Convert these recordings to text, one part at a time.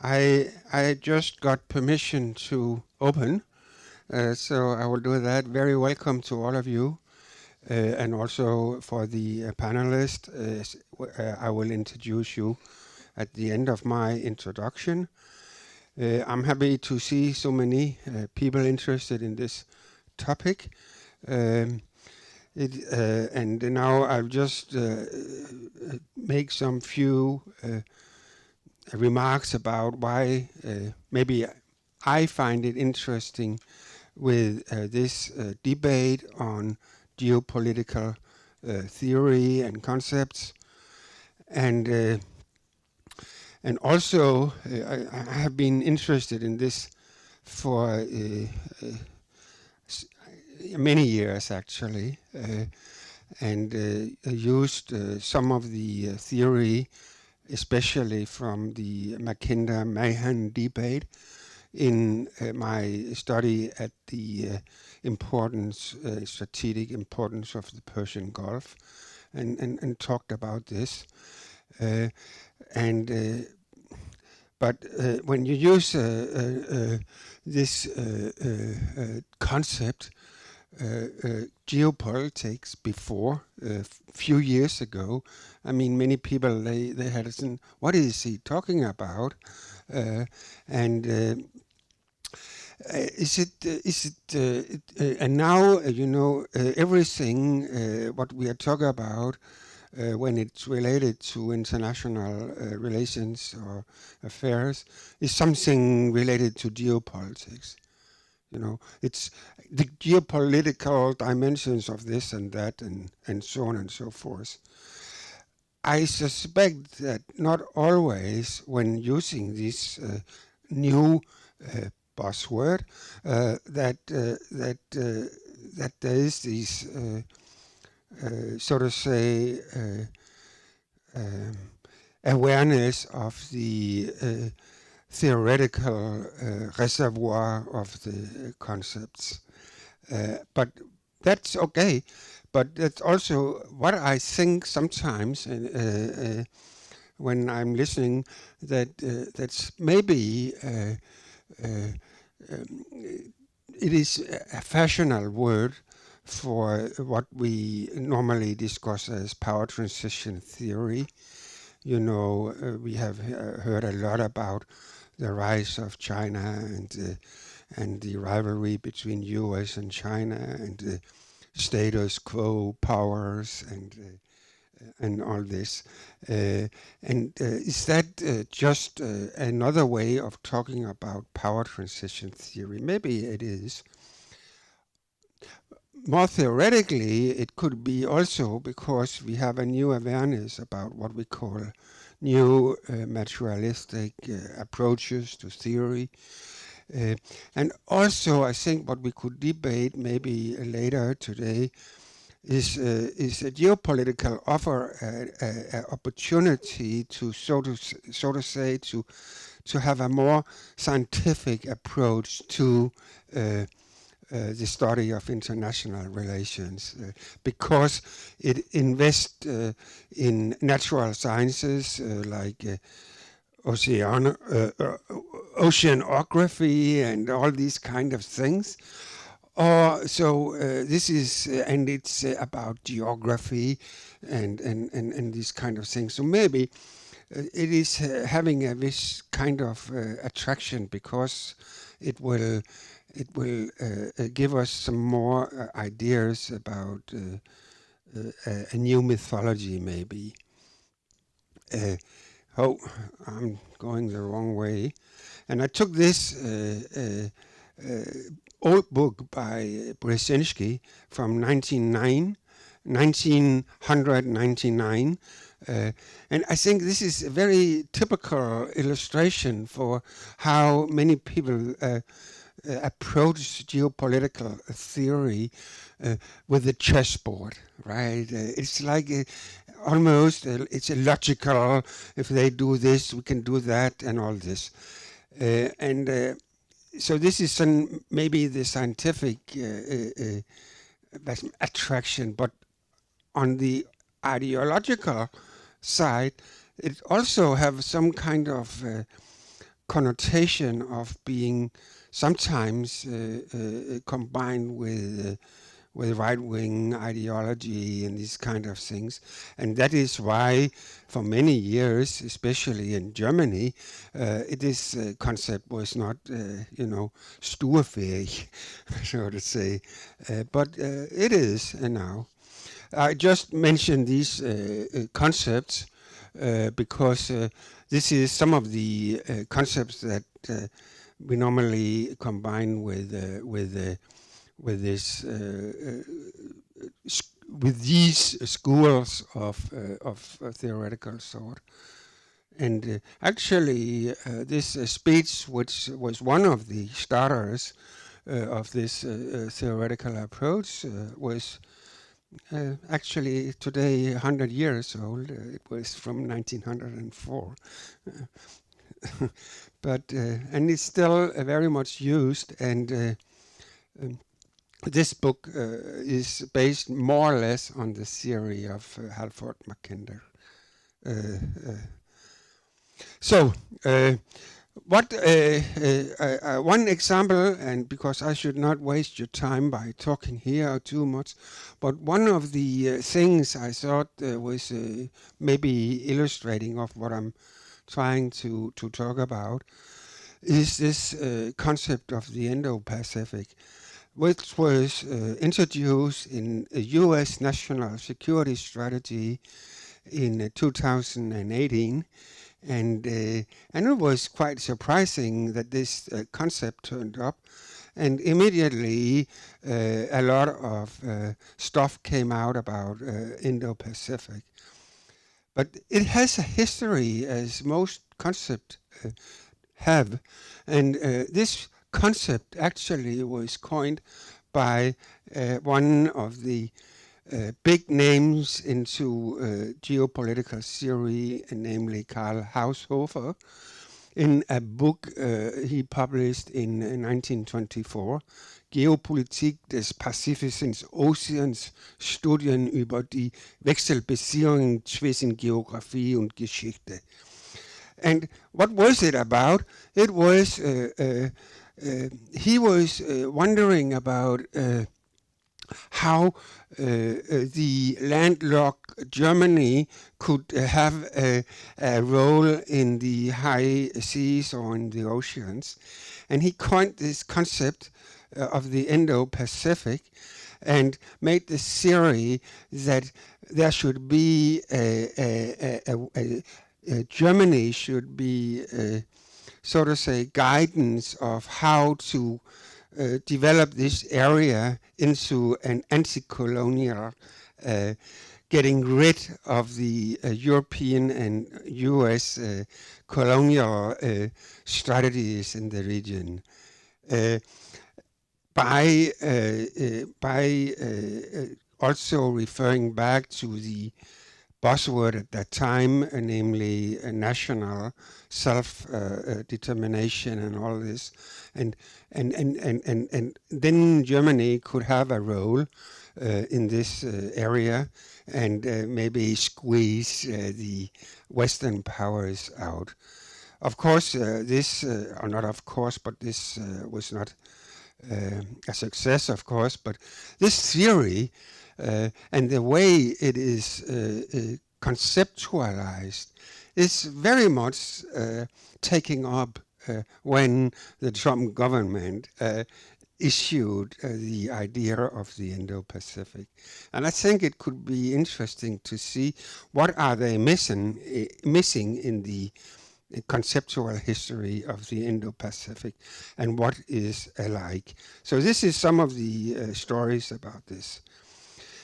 I just got permission to open, so I will do that. Very welcome to all of you, and also for the panelists. I will introduce you at the end of my introduction. I'm happy to see so many people interested in this topic. And now I'll just make some few remarks about why maybe I find it interesting with this debate on geopolitical theory and concepts, and also I have been interested in this for many years actually, and used some of the theory, especially from the Mackinder-Mahan debate, in my study at the strategic importance of the Persian Gulf, and talked about this. But when you use this concept, geopolitics, before a few years ago, I mean, many people they had said, "What is he talking about?" And now everything what we are talking about when it's related to international relations or affairs is something related to geopolitics. It's the geopolitical dimensions of this and that, and so on and so forth. I suspect that not always, when using this new buzzword, that there is this, so to say, awareness of the theoretical reservoir of the concepts. But that's okay. But that's also what I think sometimes when I'm listening, that that's maybe it is a fashionable word for what we normally discuss as power transition theory. We have heard a lot about the rise of China and the rivalry between U.S. and China, and the status quo powers and all this. Is that just another way of talking about power transition theory? Maybe it is. More theoretically, it could be also because we have a new awareness about what we call new materialistic approaches to theory. And also, I think what we could debate maybe later today is a geopolitical offer an opportunity to so to say to have a more scientific approach to the study of international relations, because it invests in natural sciences like oceanography and all these kind of things. This is, and it's about geography and these kind of things. So maybe it is having this kind of attraction because it will give us some more ideas about a new mythology, maybe. I'm going the wrong way. And I took this old book by Brzezinski from 1999. And I think this is a very typical illustration for how many people approach geopolitical theory with the chessboard, right? It's like almost, it's illogical. If they do this, we can do that, and all this. So this is maybe the scientific attraction, but on the ideological side, it also have some kind of connotation of being sometimes combined with right-wing ideology and these kind of things. And that is why for many years, especially in Germany, this concept was not, sturfähig, so to say. But it is now. I just mentioned these concepts because this is some of the concepts that we normally combine with this with these schools of theoretical thought. And actually, this speech, which was one of the starters of this theoretical approach, was actually today 100 years old. It was from 1904. But and it's still very much used, and this book is based more or less on the theory of Halford Mackinder. So, what one example, and because I should not waste your time by talking here too much, but one of the things I thought was maybe illustrating of what I'm trying to talk about is this concept of the Indo-Pacific, which was introduced in a U.S. national security strategy in 2018. And it was quite surprising that this concept turned up. And immediately a lot of stuff came out about Indo-Pacific. But it has a history, as most concepts have. And this concept actually was coined by one of the big names into geopolitical theory, namely Karl Haushofer, in a book he published in 1924, Geopolitik des Pazifischen Ozeans, Studien über die Wechselbeziehungen zwischen Geographie und Geschichte. And what was it about? It was, he was wondering about how the landlocked Germany could have a role in the high seas or in the oceans. And he coined this concept of the Indo-Pacific and made the theory that there should be Germany should be, so to say, guidance of how to develop this area into an anti-colonial, getting rid of the European and US colonial strategies in the region. By also referring back to the buzzword at that time, namely national self-determination and all this, and then Germany could have a role in this area and maybe squeeze the Western powers out. Of course, this, or not of course, but this was not a success, of course, but this theory and the way it is conceptualized is very much taking up when the Trump government issued the idea of the Indo-Pacific. And I think it could be interesting to see what are they missing in the conceptual history of the Indo-Pacific and what is alike. So this is some of the stories about this.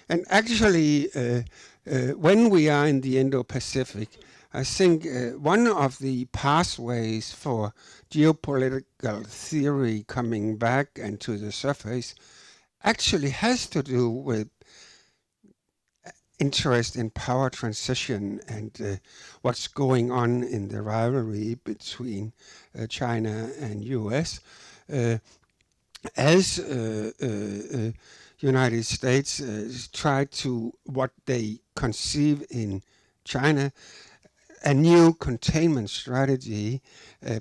And actually, when we are in the Indo-Pacific, I think one of the pathways for geopolitical theory coming back and to the surface actually has to do with interest in power transition and what's going on in the rivalry between China and US. As United States try to what they conceive in China a new containment strategy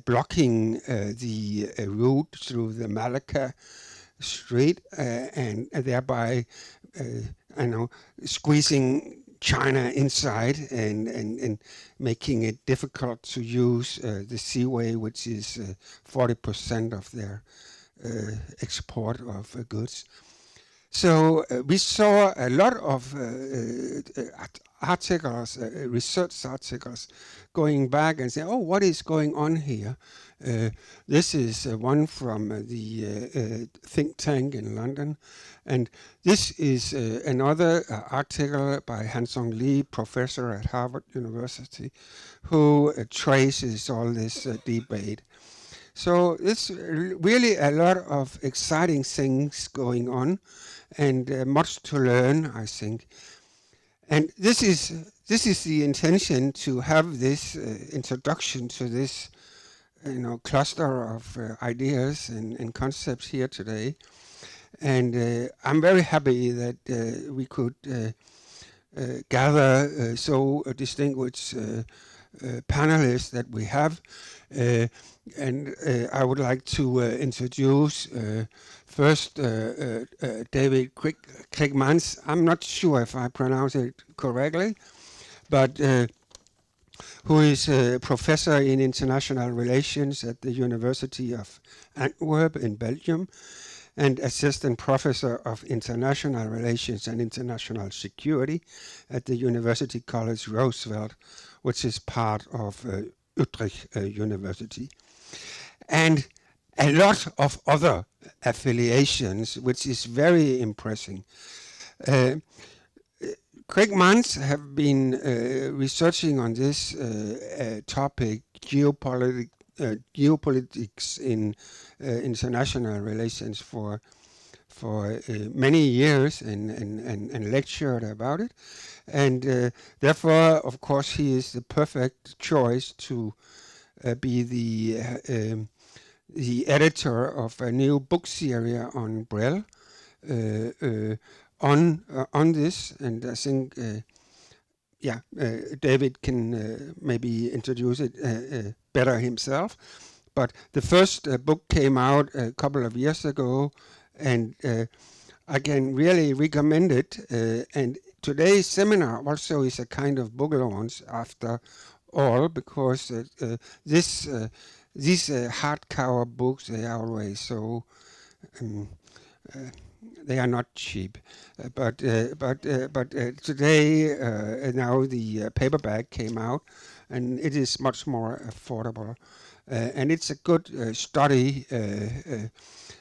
blocking the route through the Malacca Strait and thereby squeezing China inside and making it difficult to use the seaway, which is 40% of their export of goods. So we saw a lot of articles, research articles, going back and saying, oh, what is going on here? This is one from the think tank in London. And this is another article by Han-Sung Lee, professor at Harvard University, who traces all this debate. So it's really a lot of exciting things going on, and much to learn, I think. And this is the intention, to have this introduction to this cluster of ideas and concepts here today. And I'm very happy that we could gather so distinguished panelists that we have. And I would like to introduce first David Criekemanns. I'm not sure if I pronounce it correctly, but who is a professor in international relations at the University of Antwerp in Belgium, and assistant professor of international relations and international security at the University College Roosevelt, which is part of Utrecht University. And a lot of other affiliations, which is very impressive. Criekemanns have been researching on this topic, geopolitics in international relations, for many years, and lectured about it. And therefore, of course, he is the perfect choice to be the editor of a new book series on Brill on this. And I think, David can maybe introduce it better himself. But the first book came out a couple of years ago, and I can really recommend it. And today's seminar also is a kind of book launch after all, because these hardcover books, they are always so they are not cheap, but today now the paperback came out, and it is much more affordable, and it's a good study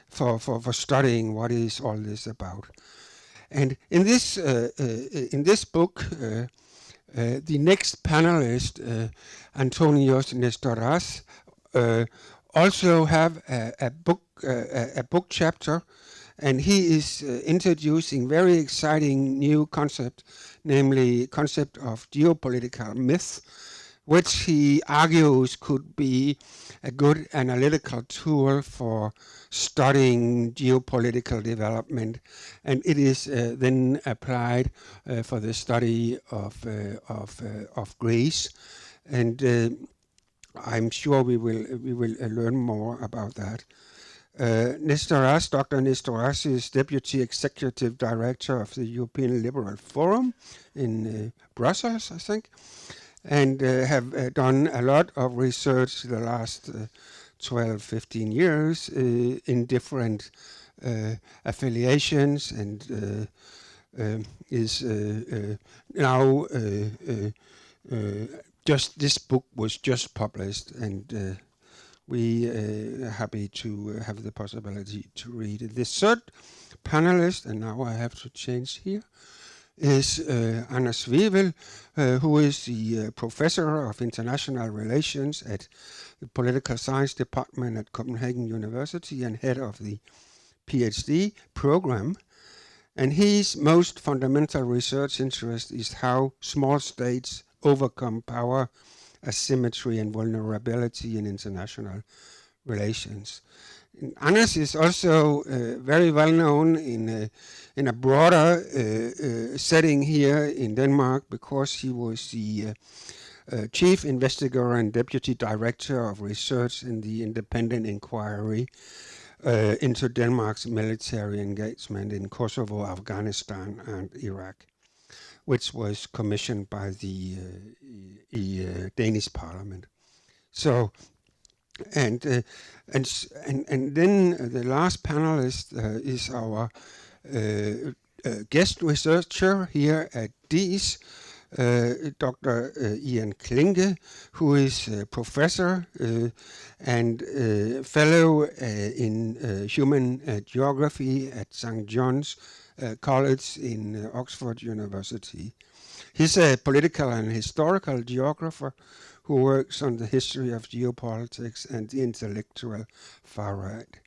for studying what is all this about. And in this book, the next panelist, Antonios Nestoras, also have a book chapter, and he is introducing very exciting new concept, namely concept of geopolitical myth, which he argues could be a good analytical tool for studying geopolitical development, and it is then applied for the study of Greece, and I'm sure we will learn more about that. Nestoras, Dr. Nestoras, is Deputy Executive Director of the European Liberal Forum in Brussels, I think, and have done a lot of research the last 12, 15 years in different affiliations, and is now just this book was just published, and we are happy to have the possibility to read it. The third panelist, and now I have to change here, is Anders Wivel, who is the professor of international relations at the political science department at Copenhagen University and head of the PhD program. And his most fundamental research interest is how small states overcome power, asymmetry, and vulnerability in international relations. And Anders is also very well known in a broader setting here in Denmark, because he was the Chief Investigator and Deputy Director of Research in the Independent Inquiry into Denmark's military engagement in Kosovo, Afghanistan, and Iraq, which was commissioned by the Danish Parliament. So, and then the last panelist is our guest researcher here at DIIS, Dr. Ian Klinke, who is a professor and fellow in human geography at St. John's College in Oxford University. He's a political and historical geographer who works on the history of geopolitics and the intellectual far right.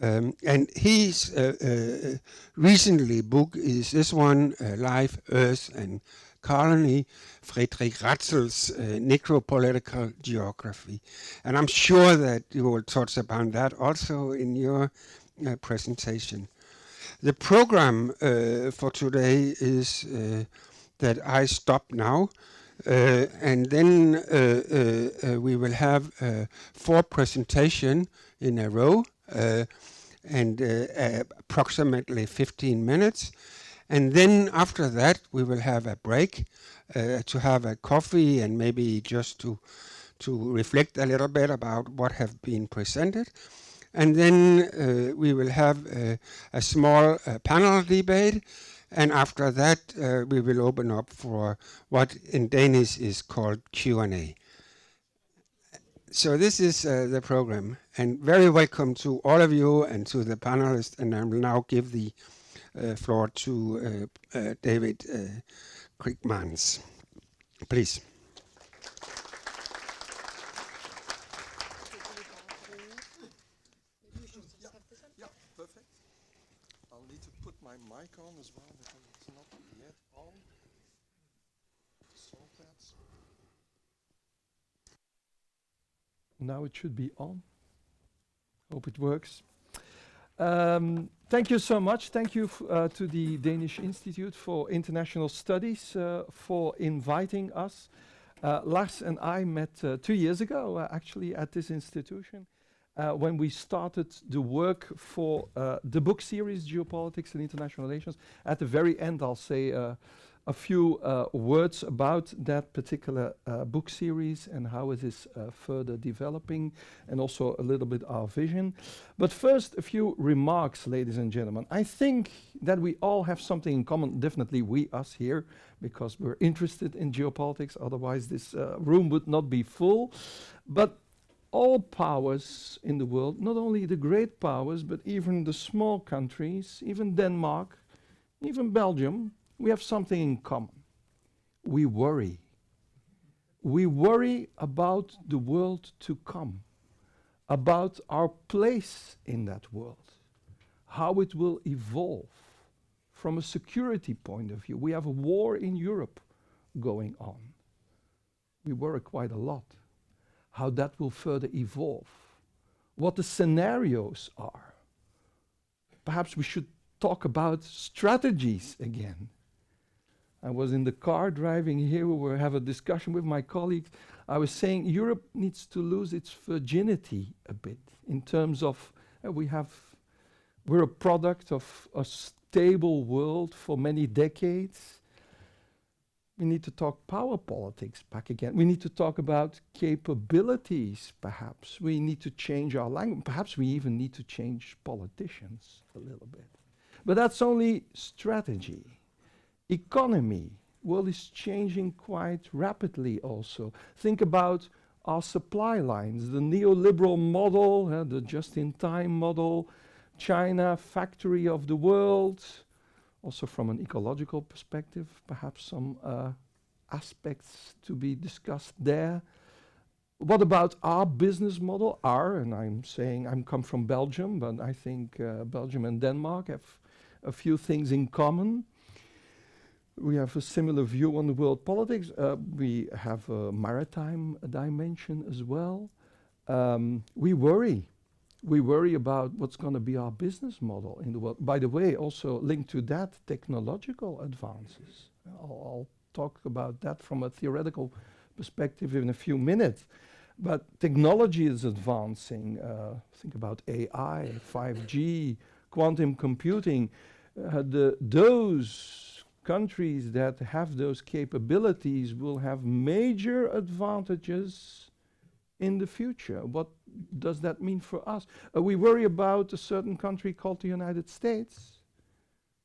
And his recently book is this one, Life, Earth and Colony, Friedrich Ratzel's necropolitical geography. And I'm sure that you will touch upon that also in your presentation. The program for today is that I stop now, and then we will have 4 presentations in a row, and approximately 15 minutes. And then after that, we will have a break to have a coffee and maybe just to reflect a little bit about what have been presented. And then we will have a small panel debate. And after that, we will open up for what in Danish is called Q&A. So this is the program. And very welcome to all of you and to the panelists. And I will now give the floor to David Criekemanns. Please. Yeah, perfect. I'll need to put my mic on as well because it's not yet on. So that's. Now it should be on. Hope it works. Thank you so much. Thank you to the Danish Institute for International Studies for inviting us. Lars and I met 2 years ago, actually, at this institution when we started the work for the book series, Geopolitics and International Relations. At the very end, I'll say a few words about that particular book series and how it is further developing, and also a little bit our vision. But first, a few remarks, ladies and gentlemen. I think that we all have something in common, definitely we, us here, because we're interested in geopolitics, otherwise this room would not be full. But all powers in the world, not only the great powers, but even the small countries, even Denmark, even Belgium, we have something in common. We worry. We worry about the world to come, about our place in that world, how it will evolve from a security point of view. We have a war in Europe going on. We worry quite a lot how that will further evolve, what the scenarios are. Perhaps we should talk about strategies again. I was in the car driving here, we were having a discussion with my colleagues. I was saying Europe needs to lose its virginity a bit in terms of we're a product of a stable world for many decades. We need to talk power politics back again. We need to talk about capabilities, perhaps. We need to change our language. Perhaps we even need to change politicians a little bit. But that's only strategy. Economy, world is changing quite rapidly also. Think about our supply lines, the neoliberal model, the just-in-time model, China, factory of the world. Also from an ecological perspective, perhaps some aspects to be discussed there. What about our business model? And I'm saying I come from Belgium, but I think Belgium and Denmark have a few things in common. We have a similar view on the world politics. We have a maritime dimension as well. We worry. We worry about what's going to be our business model in the world. By the way, also linked to that, technological advances. I'll talk about that from a theoretical perspective in a few minutes. But technology is advancing. Think about AI, 5G, quantum computing. Those countries that have those capabilities will have major advantages in the future. What does that mean for us? We worry about a certain country called the United States,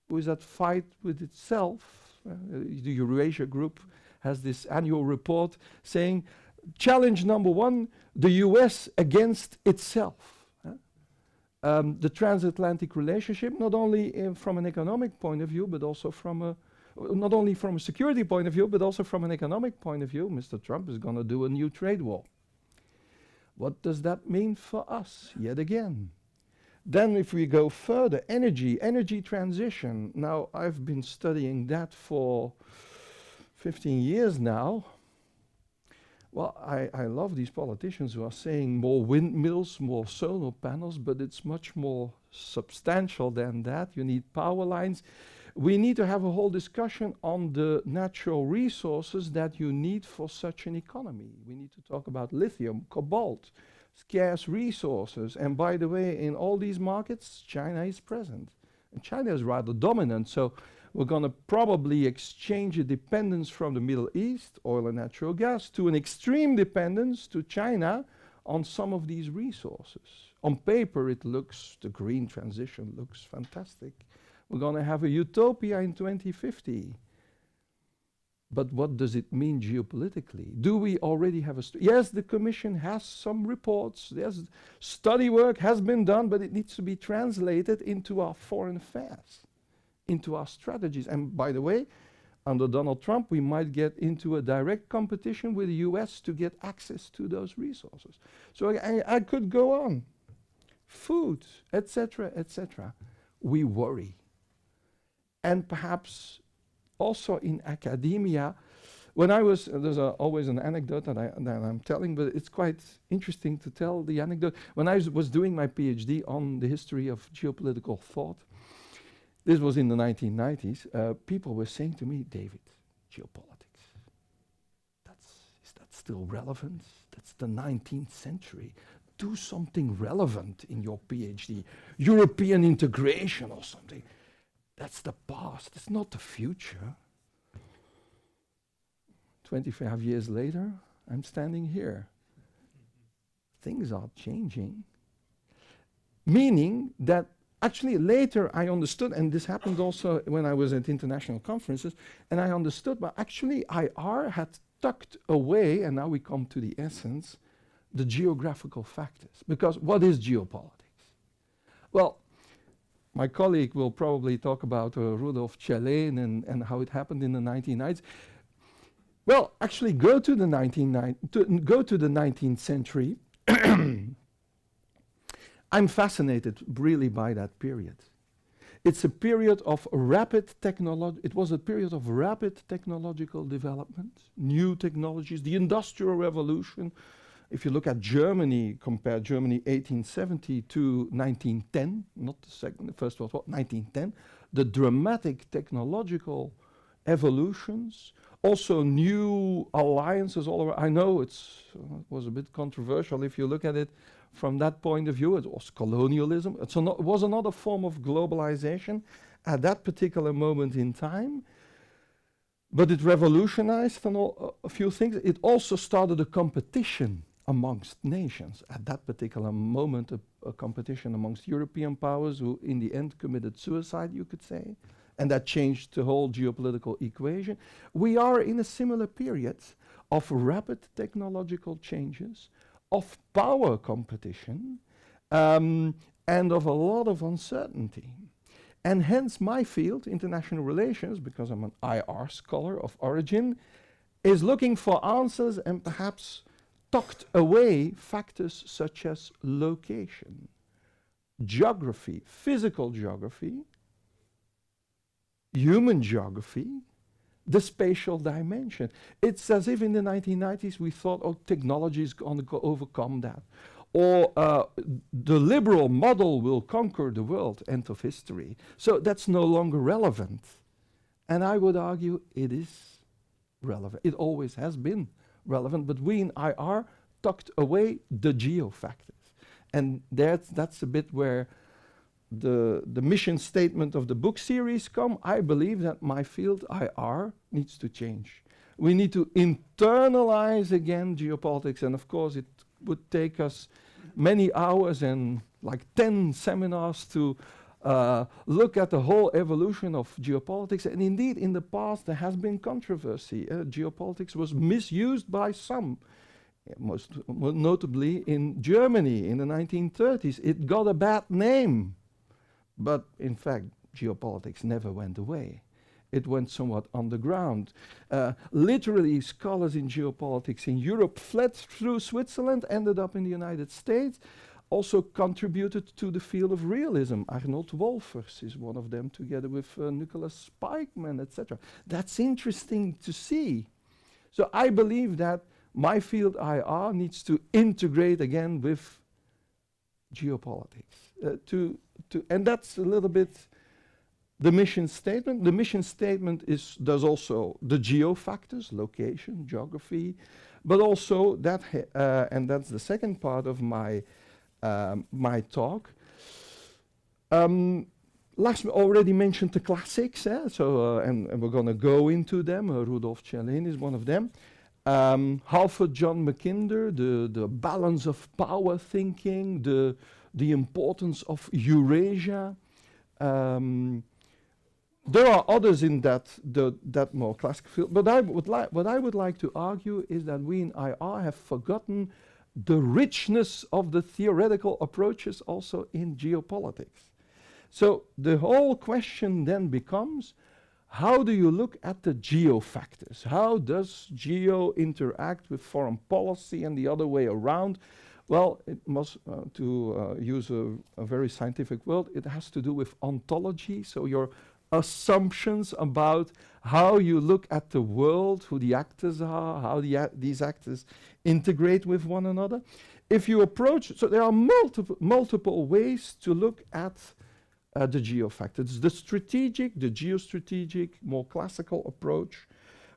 who is at fight with itself. The Eurasia Group has this annual report saying, challenge number one, the US against itself. The transatlantic relationship, not only from an economic point of view, but also from not only from a security point of view, but also from an economic point of view. Mr. Trump is going to do a new trade war. What does that mean for us, yet again? Then if we go further, energy transition. Now, I've been studying that for 15 years now. Well, I love these politicians who are saying more windmills, more solar panels, but it's much more substantial than that. You need power lines. We need to have a whole discussion on the natural resources that you need for such an economy. We need to talk about lithium, cobalt, scarce resources. And by the way, in all these markets, China is present. And China is rather dominant, so we're going to probably exchange a dependence from the Middle East, oil and natural gas, to an extreme dependence to China on some of these resources. On paper, it looks, the green transition looks fantastic. We're going to have a utopia in 2050. But what does it mean geopolitically? Do we already have a... Yes, the Commission has some reports. Yes, study work has been done, but it needs to be translated into our foreign affairs, into our strategies. And by the way, under Donald Trump, we might get into a direct competition with the US to get access to those resources. So I could go on. Food, etc., etc. We worry. And perhaps also in academia, when I was, there's always an anecdote that I'm telling, but it's quite interesting to tell the anecdote. When I was doing my PhD on the history of geopolitical thought, this was in the 1990s, people were saying to me, David, geopolitics, is that still relevant? That's the 19th century. Do something relevant in your PhD. European integration or something. That's the past, it's not the future. 25 years later, I'm standing here. Things are changing. Meaning that actually later I understood, and this happened also when I was at international conferences, and I understood, but actually IR had tucked away, and now we come to the essence, the geographical factors. Because what is geopolitics? Well, my colleague will probably talk about Rudolf Kjellén and how it happened in the 1990s. Well, actually, go to the 19th century. I'm fascinated really by that period. It's a period of rapid it was a period of rapid technological development, new technologies, the Industrial Revolution. If you look at Germany, compare Germany 1870 to 1910, not the First World War, 1910, the dramatic technological evolutions, also new alliances all over. I know it was a bit controversial if you look at it from that point of view. It was colonialism. It was another form of globalization at that particular moment in time. But it revolutionized a few things. It also started a competition amongst nations. At that particular moment, a competition amongst European powers who in the end committed suicide, you could say. And that changed the whole geopolitical equation. We are in a similar period of rapid technological changes, of power competition, and of a lot of uncertainty. And hence my field, international relations, because I'm an IR scholar of origin, is looking for answers and perhaps tucked away factors such as location, geography, physical geography, human geography, the spatial dimension. It's as if in the 1990s we thought, oh, technology is going to overcome that. Or the liberal model will conquer the world, end of history. So that's no longer relevant. And I would argue it is relevant. It always has been relevant, but we in IR tucked away the geofactors. And that's a bit where the mission statement of the book series come. I believe that my field, IR, needs to change. We need to internalize again geopolitics, and of course it would take us many hours and like 10 seminars to look at the whole evolution of geopolitics. And indeed, in the past, there has been controversy. Geopolitics was misused by some, most notably in Germany in the 1930s. It got a bad name. But in fact, geopolitics never went away. It went somewhat underground. Literally, scholars in geopolitics in Europe fled through Switzerland, ended up in the United States, also contributed to the field of realism. Arnold Wolfers is one of them, together with Nicholas Spikeman, etc. That's interesting to see. So I believe that my field IR needs to integrate again with geopolitics. And that's a little bit the mission statement. The mission statement does also the geofactors, location, geography, but also that, and that's the second part of my my talk. Lars already mentioned the classics, and we're going to go into them. Rudolf Kjellén is one of them. Halford John Mackinder, the balance of power thinking, the importance of Eurasia. There are others in that more classic field, but what I would like to argue is that we in IR have forgotten the richness of the theoretical approaches also in geopolitics. So the whole question then becomes, how do you look at the geofactors? How does geo interact with foreign policy and the other way around? Well, it must, to use a very scientific word, it has to do with ontology, so your assumptions about how you look at the world, who the actors are, how these actors integrate with one another. If you approach, so there are multiple ways to look at the geofactors. The strategic, the geostrategic, more classical approach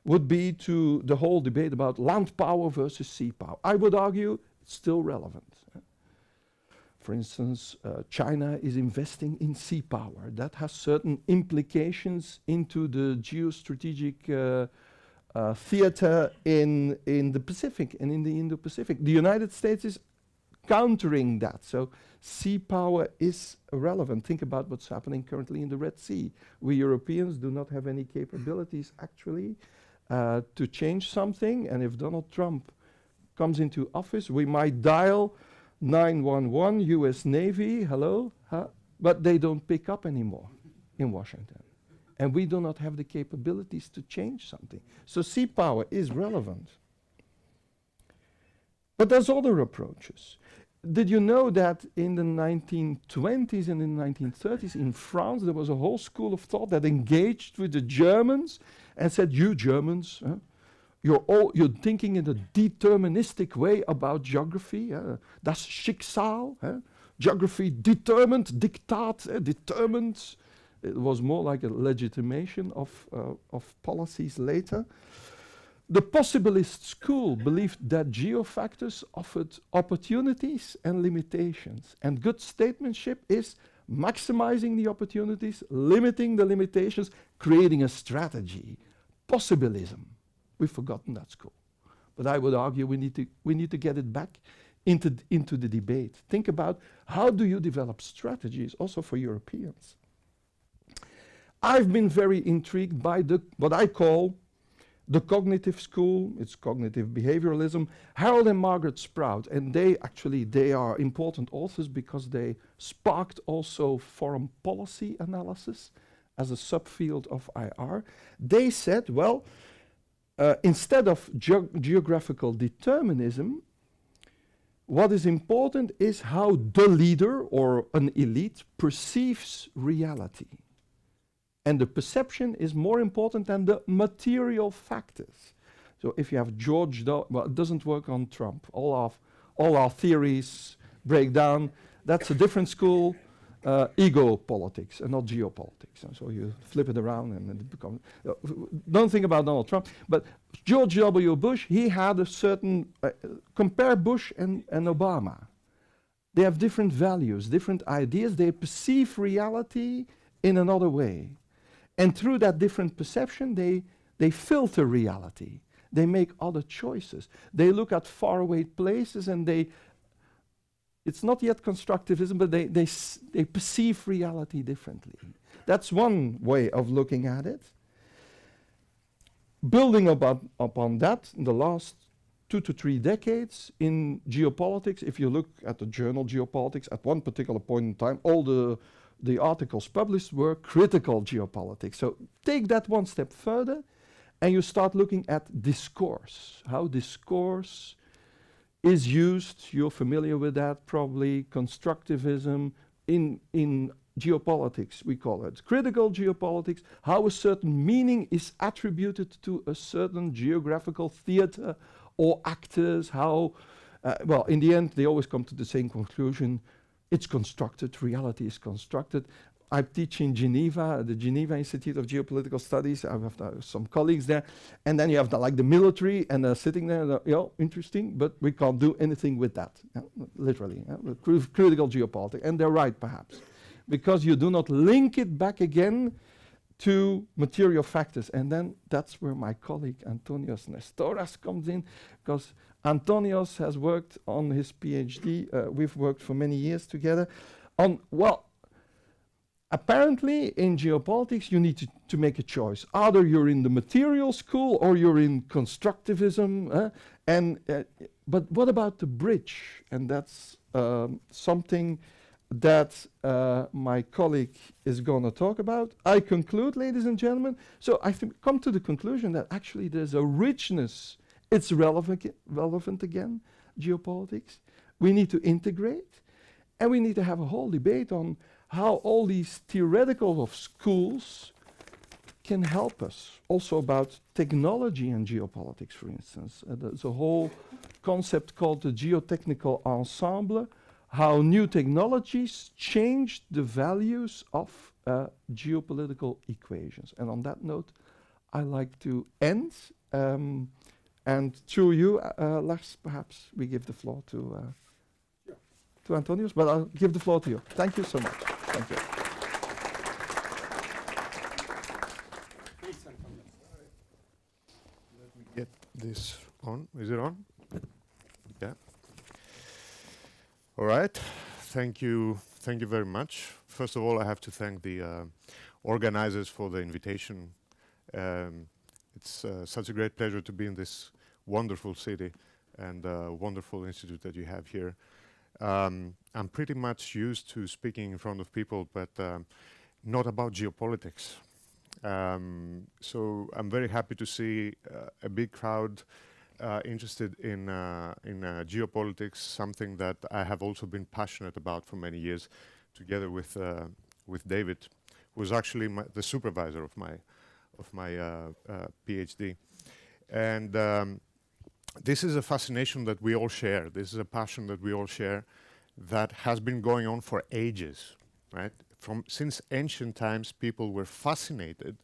would be to the whole debate about land power versus sea power. I would argue it's still relevant. For instance, China is investing in sea power. That has certain implications into the geostrategic theater in the Pacific and in the Indo-Pacific. The United States is countering that. So sea power is relevant. Think about what's happening currently in the Red Sea. We Europeans do not have any capabilities actually to change something. And if Donald Trump comes into office, we might dial 911, US Navy, hello, but they don't pick up anymore in Washington. And we do not have the capabilities to change something. So sea power is relevant. But there's other approaches. Did you know that in the 1920s and in the 1930s in France, there was a whole school of thought that engaged with the Germans and said, you Germans, you're thinking in a deterministic way about geography. Das Schicksal. Geography determined, diktat, determined. It was more like a legitimation of policies later. The possibilist school believed that geofactors offered opportunities and limitations. And good statesmanship is maximizing the opportunities, limiting the limitations, creating a strategy. Possibilism. We've forgotten that school. But I would argue we need to get it back into the debate. Think about how do you develop strategies also for Europeans. I've been very intrigued by what I call the cognitive school. It's cognitive behavioralism. Harold and Margaret Sprout, and they are important authors because they sparked also foreign policy analysis as a subfield of IR. They said, well, instead of geographical determinism, what is important is how the leader or an elite perceives reality. And the perception is more important than the material factors. So if you have well, it doesn't work on Trump. All our theories break down. That's a different school. ego politics and not geopolitics. And so you flip it around and it becomes... don't think about Donald Trump, but George W. Bush, he had a certain... compare Bush and Obama. They have different values, different ideas. They perceive reality in another way. And through that different perception, they filter reality. They make other choices. They look at faraway places and it's not yet constructivism, but they perceive reality differently. That's one way of looking at it. Building upon that, in the last 2 to 3 decades in geopolitics, if you look at the journal Geopolitics, at one particular point in time, all the articles published were critical geopolitics. So take that one step further, and you start looking at discourse, how discourse is used. You're familiar with that, probably. Constructivism in geopolitics, we call it critical geopolitics, how a certain meaning is attributed to a certain geographical theater or actors, how, well, in the end, they always come to the same conclusion. It's constructed, reality is constructed. I teach in Geneva, the Geneva Institute of Geopolitical Studies. I have some colleagues there. And then you have the military, and they're sitting there, interesting, but we can't do anything with that, literally. Critical geopolitics. And they're right, perhaps, because you do not link it back again to material factors. And then that's where my colleague Antonios Nestoras comes in, because Antonios has worked on his PhD. We've worked for many years together on, well, apparently, in geopolitics, you need to make a choice. Either you're in the material school or you're in constructivism. But what about the bridge? And that's something that my colleague is going to talk about. I conclude, ladies and gentlemen. So I come to the conclusion that actually there's a richness. It's relevant again, geopolitics. We need to integrate, and we need to have a whole debate on how all these theoretical of schools can help us. Also about technology and geopolitics, for instance. There's a whole concept called the geotechnical ensemble, how new technologies change the values of geopolitical equations. And on that note, I like to end. And through you, Lars, perhaps we give the floor to Antonios, but I'll give the floor to you. Thank you so much. Thank you. Let me get this on. Is it on? Yeah. All right. Thank you. Thank you very much. First of all, I have to thank the organizers for the invitation. It's such a great pleasure to be in this wonderful city and wonderful institute that you have here. I'm pretty much used to speaking in front of people, but not about geopolitics. So I'm very happy to see a big crowd interested in geopolitics, something that I have also been passionate about for many years, together with David, who was actually the supervisor of my PhD. And this is a fascination that we all share. This is a passion that we all share that has been going on for ages, right? Since ancient times, people were fascinated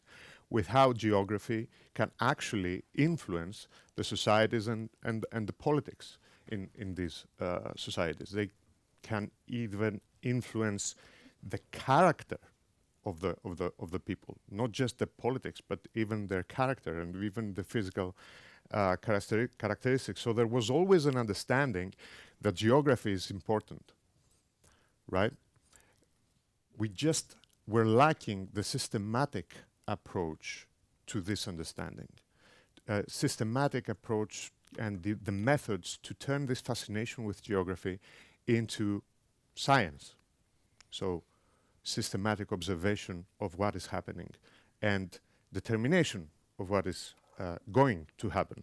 with how geography can actually influence the societies and the politics in these societies. They can even influence the character of the people, not just the politics, but even their character and even the physical characteristics. So there was always an understanding that geography is important, right? We just were lacking the systematic approach to this understanding, systematic approach and the methods to turn this fascination with geography into science. So systematic observation of what is happening and determination of what is going to happen.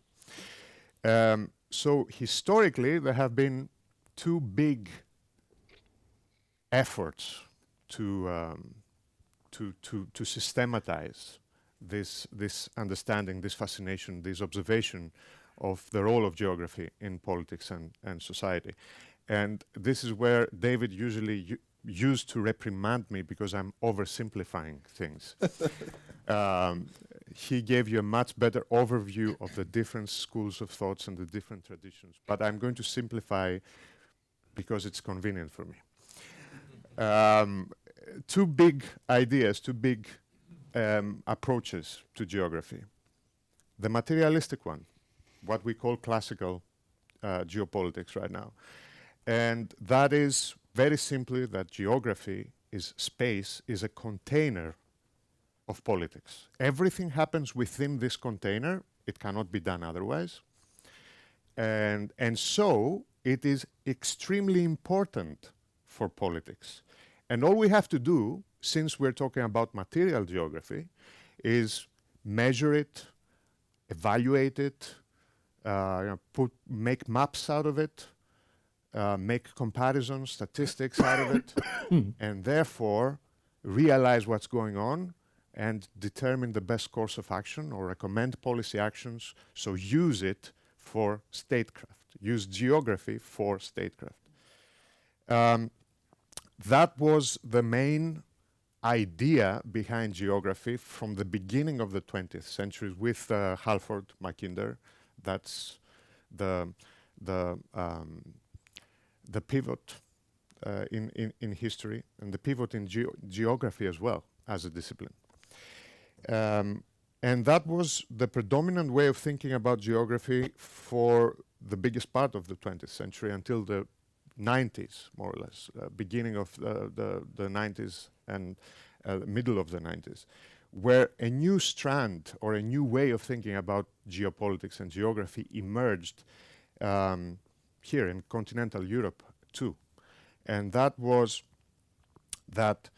So historically, there have been two big efforts to systematize this understanding, this fascination, this observation of the role of geography in politics and society. And this is where David usually used to reprimand me because I'm oversimplifying things. He gave you a much better overview of the different schools of thoughts and the different traditions. But I'm going to simplify because it's convenient for me. Two big ideas, two big approaches to geography. The materialistic one, what we call classical geopolitics right now. And that is very simply that geography is space, is a container of politics. Everything happens within this container. It cannot be done otherwise. And so it is extremely important for politics. And all we have to do, since we're talking about material geography, is measure it, evaluate it, make maps out of it, make comparisons, statistics out of it, and therefore realize what's going on and determine the best course of action or recommend policy actions. So use it for statecraft. Use geography for statecraft. That was the main idea behind geography from the beginning of the 20th century with Halford Mackinder. That's the pivot in history and the pivot in geography as well as a discipline. And that was the predominant way of thinking about geography for the biggest part of the 20th century until the 90s, more or less, beginning of the 90s and middle of the 90s, where a new strand or a new way of thinking about geopolitics and geography emerged here in continental Europe too. And that was that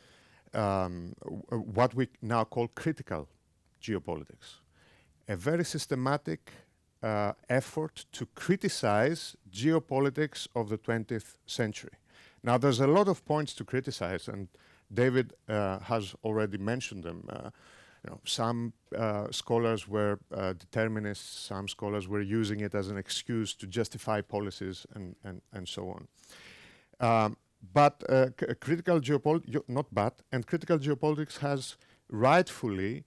what we now call critical geopolitics, a very systematic effort to criticize geopolitics of the 20th century. Now, there's a lot of points to criticize, and David has already mentioned them. Some scholars were determinists, some scholars were using it as an excuse to justify policies and so on. But critical geopolitics, critical geopolitics has rightfully,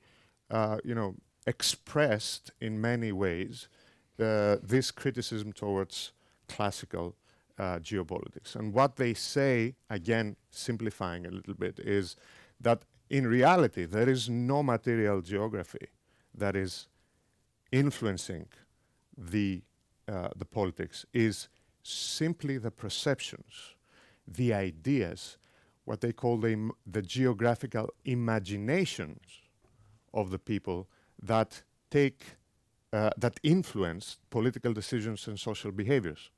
expressed in many ways this criticism towards classical geopolitics. And what they say, again, simplifying a little bit, is that in reality there is no material geography that is influencing the politics. Is simply the perceptions, the ideas, what they call the geographical imaginations of the people that that influence political decisions and social behaviors.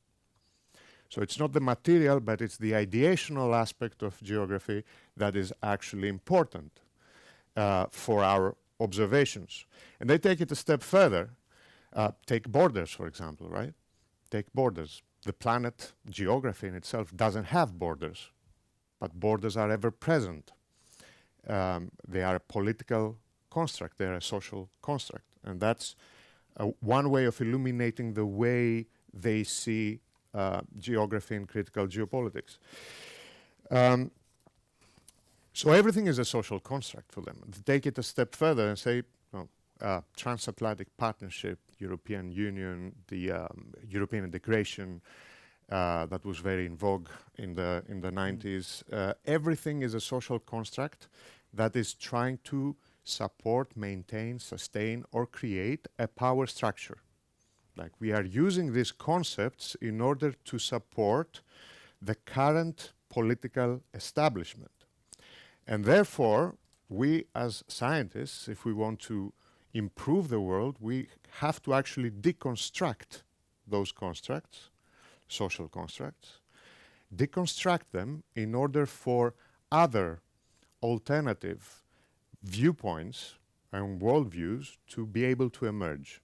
So it's not the material, but it's the ideational aspect of geography that is actually important for our observations. And they take it a step further. Take borders, for example, right? Take borders. The planet geography in itself doesn't have borders, but borders are ever present. They are a political construct, they're a social construct. And that's one way of illuminating the way they see geography and critical geopolitics. So everything is a social construct for them. To take it a step further and say, transatlantic partnership, European Union, the European integration, that was very in vogue in the 90s. Everything is a social construct that is trying to support, maintain, sustain, or create a power structure. Like, we are using these concepts in order to support the current political establishment. And therefore, we as scientists, if we want to improve the world, we have to actually deconstruct those constructs, social constructs, deconstruct them in order for other alternative viewpoints and worldviews to be able to emerge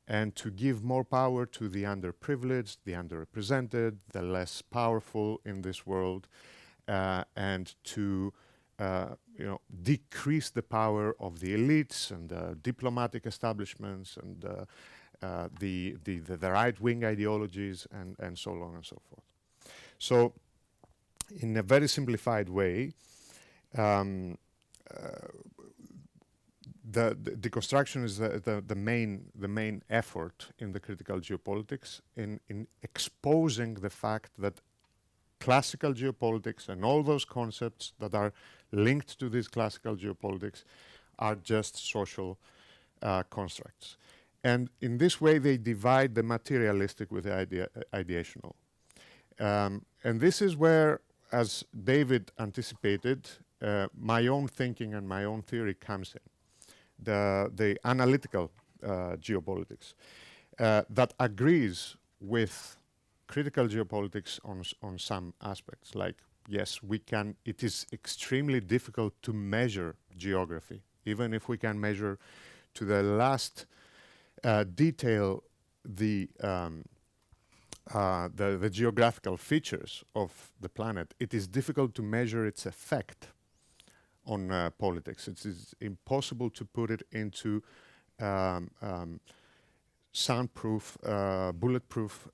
and to give more power to the underprivileged, the underrepresented, the less powerful in this world, and to decrease the power of the elites and the diplomatic establishments and the right-wing ideologies and so on and so forth. So in a very simplified way, the deconstruction is the main effort in the critical geopolitics in exposing the fact that classical geopolitics and all those concepts that are linked to this classical geopolitics are just social constructs. And in this way, they divide the materialistic with the ideational. And this is where, as David anticipated, my own thinking and my own theory comes in. The analytical geopolitics that agrees with critical geopolitics on some aspects, like, yes, it is extremely difficult to measure geography, even if we can measure to the last detail the geographical features of the planet. It is difficult to measure its effect on politics. It is impossible to put it into soundproof, bulletproof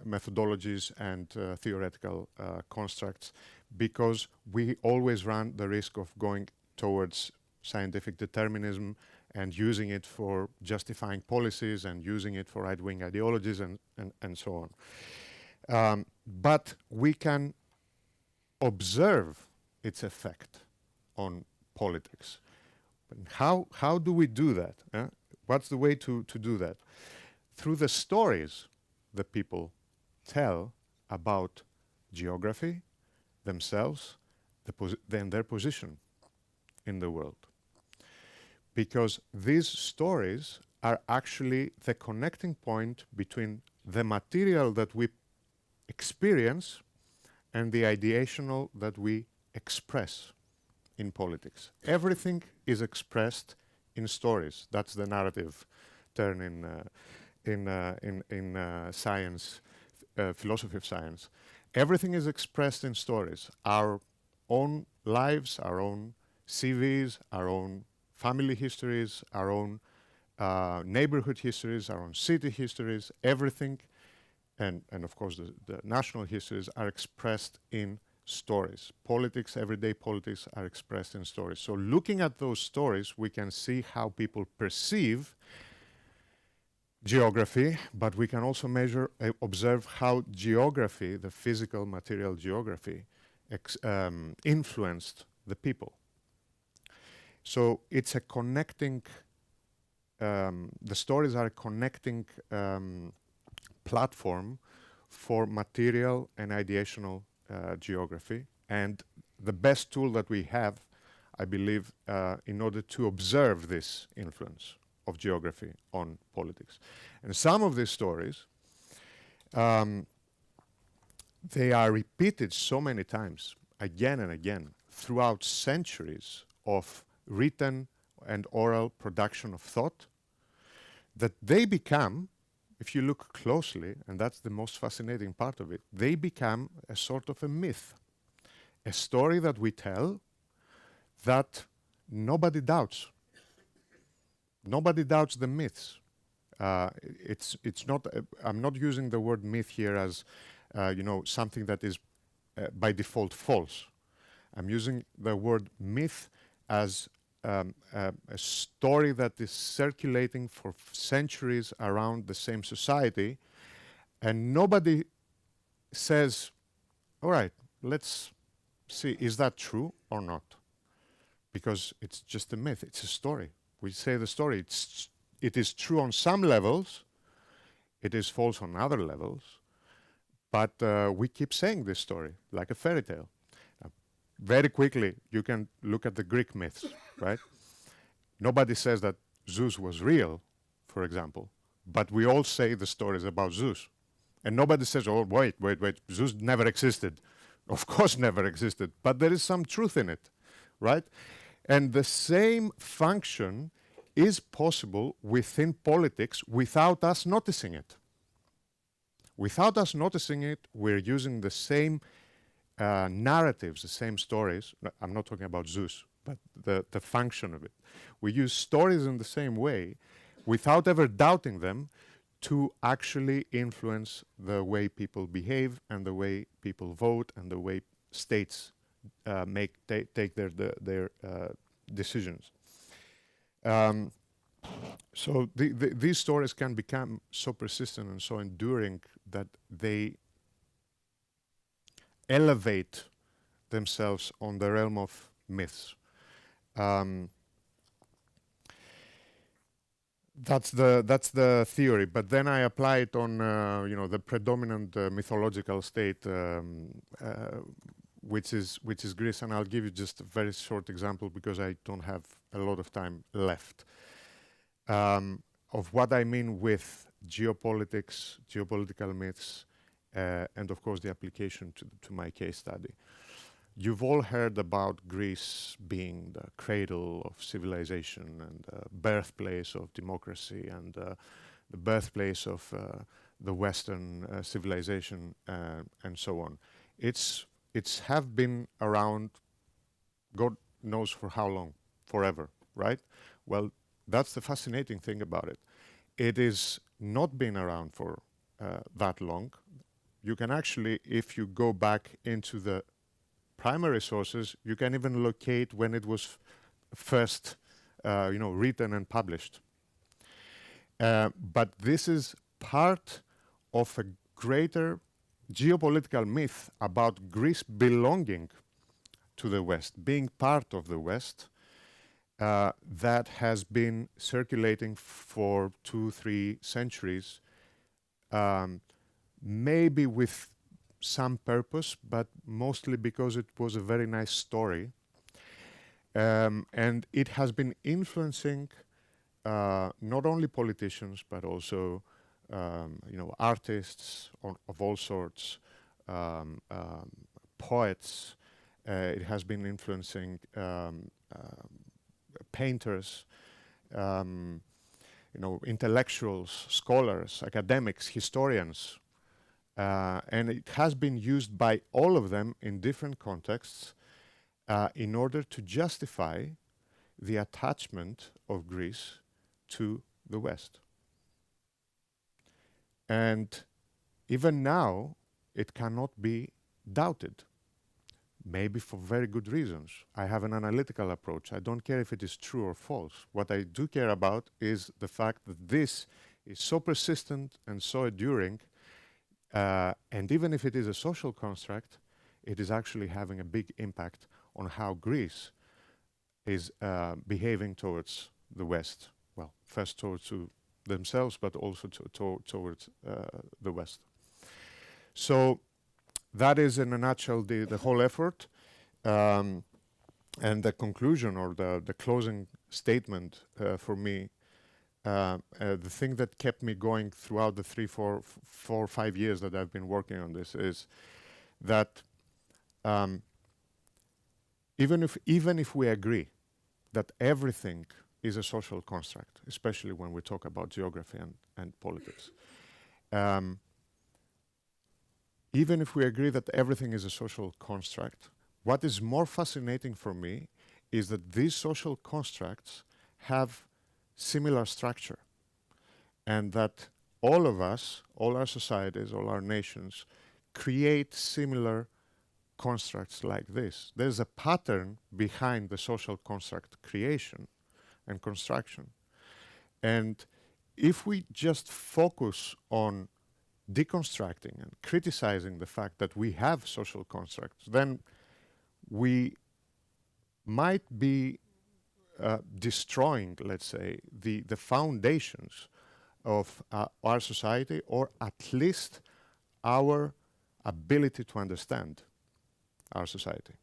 methodologies and theoretical constructs, because we always run the risk of going towards scientific determinism and using it for justifying policies and using it for right-wing ideologies and so on. But we can observe its effect on politics. How do we do that? What's the way to do that? Through the stories that people tell about geography, themselves, then their position in the world. Because these stories are actually the connecting point between the material that we experience and the ideational that we express in politics. Everything is expressed in stories. That's the narrative term in science, philosophy of science. Everything is expressed in stories. Our own lives, our own CVs, our own family histories, our own neighborhood histories, our own city histories, everything, and of course the national histories are expressed in stories. Politics, everyday politics are expressed in stories. So looking at those stories, we can see how people perceive geography, but we can also observe how geography, the physical material geography, influenced the people. So it's a connecting, the stories are a connecting platform for material and ideational geography, and the best tool that we have, I believe, in order to observe this influence of geography on politics. And some of these stories, they are repeated so many times, again and again, throughout centuries of written and oral production of thought, that they become, if you look closely, and that's the most fascinating part of it, they become a sort of a myth, a story that we tell that nobody doubts. Nobody doubts the myths. It's not. I'm not using the word myth here as, something that is by default false. I'm using the word myth as a story that is circulating for centuries around the same society, and nobody says, all right, let's see, is that true or not? Because it's just a myth, it's a story. We say the story, it is true on some levels, it is false on other levels, but we keep saying this story like a fairy tale. Very quickly, you can look at the Greek myths, right? Nobody says that Zeus was real, for example, but we all say the stories about Zeus. And nobody says, oh, wait, Zeus never existed. Of course never existed, but there is some truth in it, right? And the same function is possible within politics without us noticing it. Without us noticing it, we're using the same narratives, the same stories. I'm not talking about Zeus, but the function of it. We use stories in the same way without ever doubting them to actually influence the way people behave and the way people vote and the way states take their decisions. So these stories can become so persistent and so enduring that they elevate themselves on the realm of myths. That's the theory, but then I apply it on the predominant mythological state, which is Greece, and I'll give you just a very short example because I don't have a lot of time left. Of what I mean with geopolitics, geopolitical myths, and of course the application to my case study. You've all heard about Greece being the cradle of civilization and the birthplace of democracy and the birthplace of the Western civilization and so on. It's have been around, God knows for how long, forever, right? Well, that's the fascinating thing about it. It is not been around for that long. You can actually, if you go back into the primary sources, you can even locate when it was first, written and published. But this is part of a greater geopolitical myth about Greece belonging to the West, being part of the West, that has been circulating for 2-3 centuries, maybe with some purpose, but mostly because it was a very nice story. And it has been influencing not only politicians, but also artists of all sorts, poets. It has been influencing painters, intellectuals, scholars, academics, historians. And it has been used by all of them in different contexts in order to justify the attachment of Greece to the West. And even now, it cannot be doubted, maybe for very good reasons. I have an analytical approach. I don't care if it is true or false. What I do care about is the fact that this is so persistent and so enduring. And even if it is a social construct, it is actually having a big impact on how Greece is behaving towards the West. Well, first towards themselves, but also towards the West. So that is, in a nutshell, the whole effort. And the conclusion or the closing statement for me, the thing that kept me going throughout the 4 or 5 years that I've been working on this is that even if we agree that everything is a social construct, especially when we talk about geography and politics, even if we agree that everything is a social construct, what is more fascinating for me is that these social constructs have similar structure, and that all of us, all our societies, all our nations create similar constructs like this. There's a pattern behind the social construct creation and construction. And if we just focus on deconstructing and criticizing the fact that we have social constructs, then we might be destroying, let's say, the foundations of our society, or at least our ability to understand our society.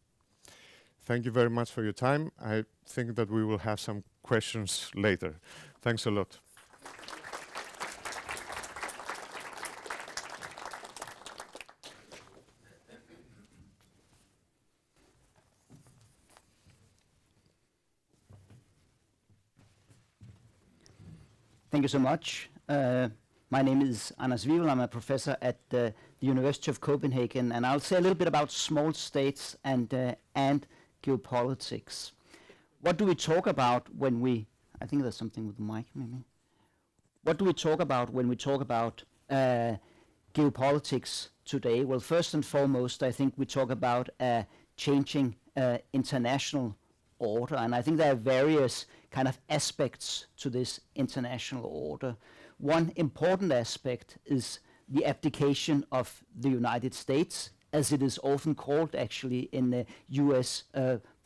Thank you very much for your time. I think that we will have some questions later. Thanks a lot. Thank you so much. My name is Wivel. I'm a professor at the University of Copenhagen, and I'll say a little bit about small states and geopolitics. What do we talk about when we, I think there's something with the mic maybe. what do we talk about when we talk about geopolitics today? Well, first and foremost, I think we talk about a changing international order, and I think there are various kind of aspects to this international order. One important aspect is the abdication of the United States, as it is often called actually in the US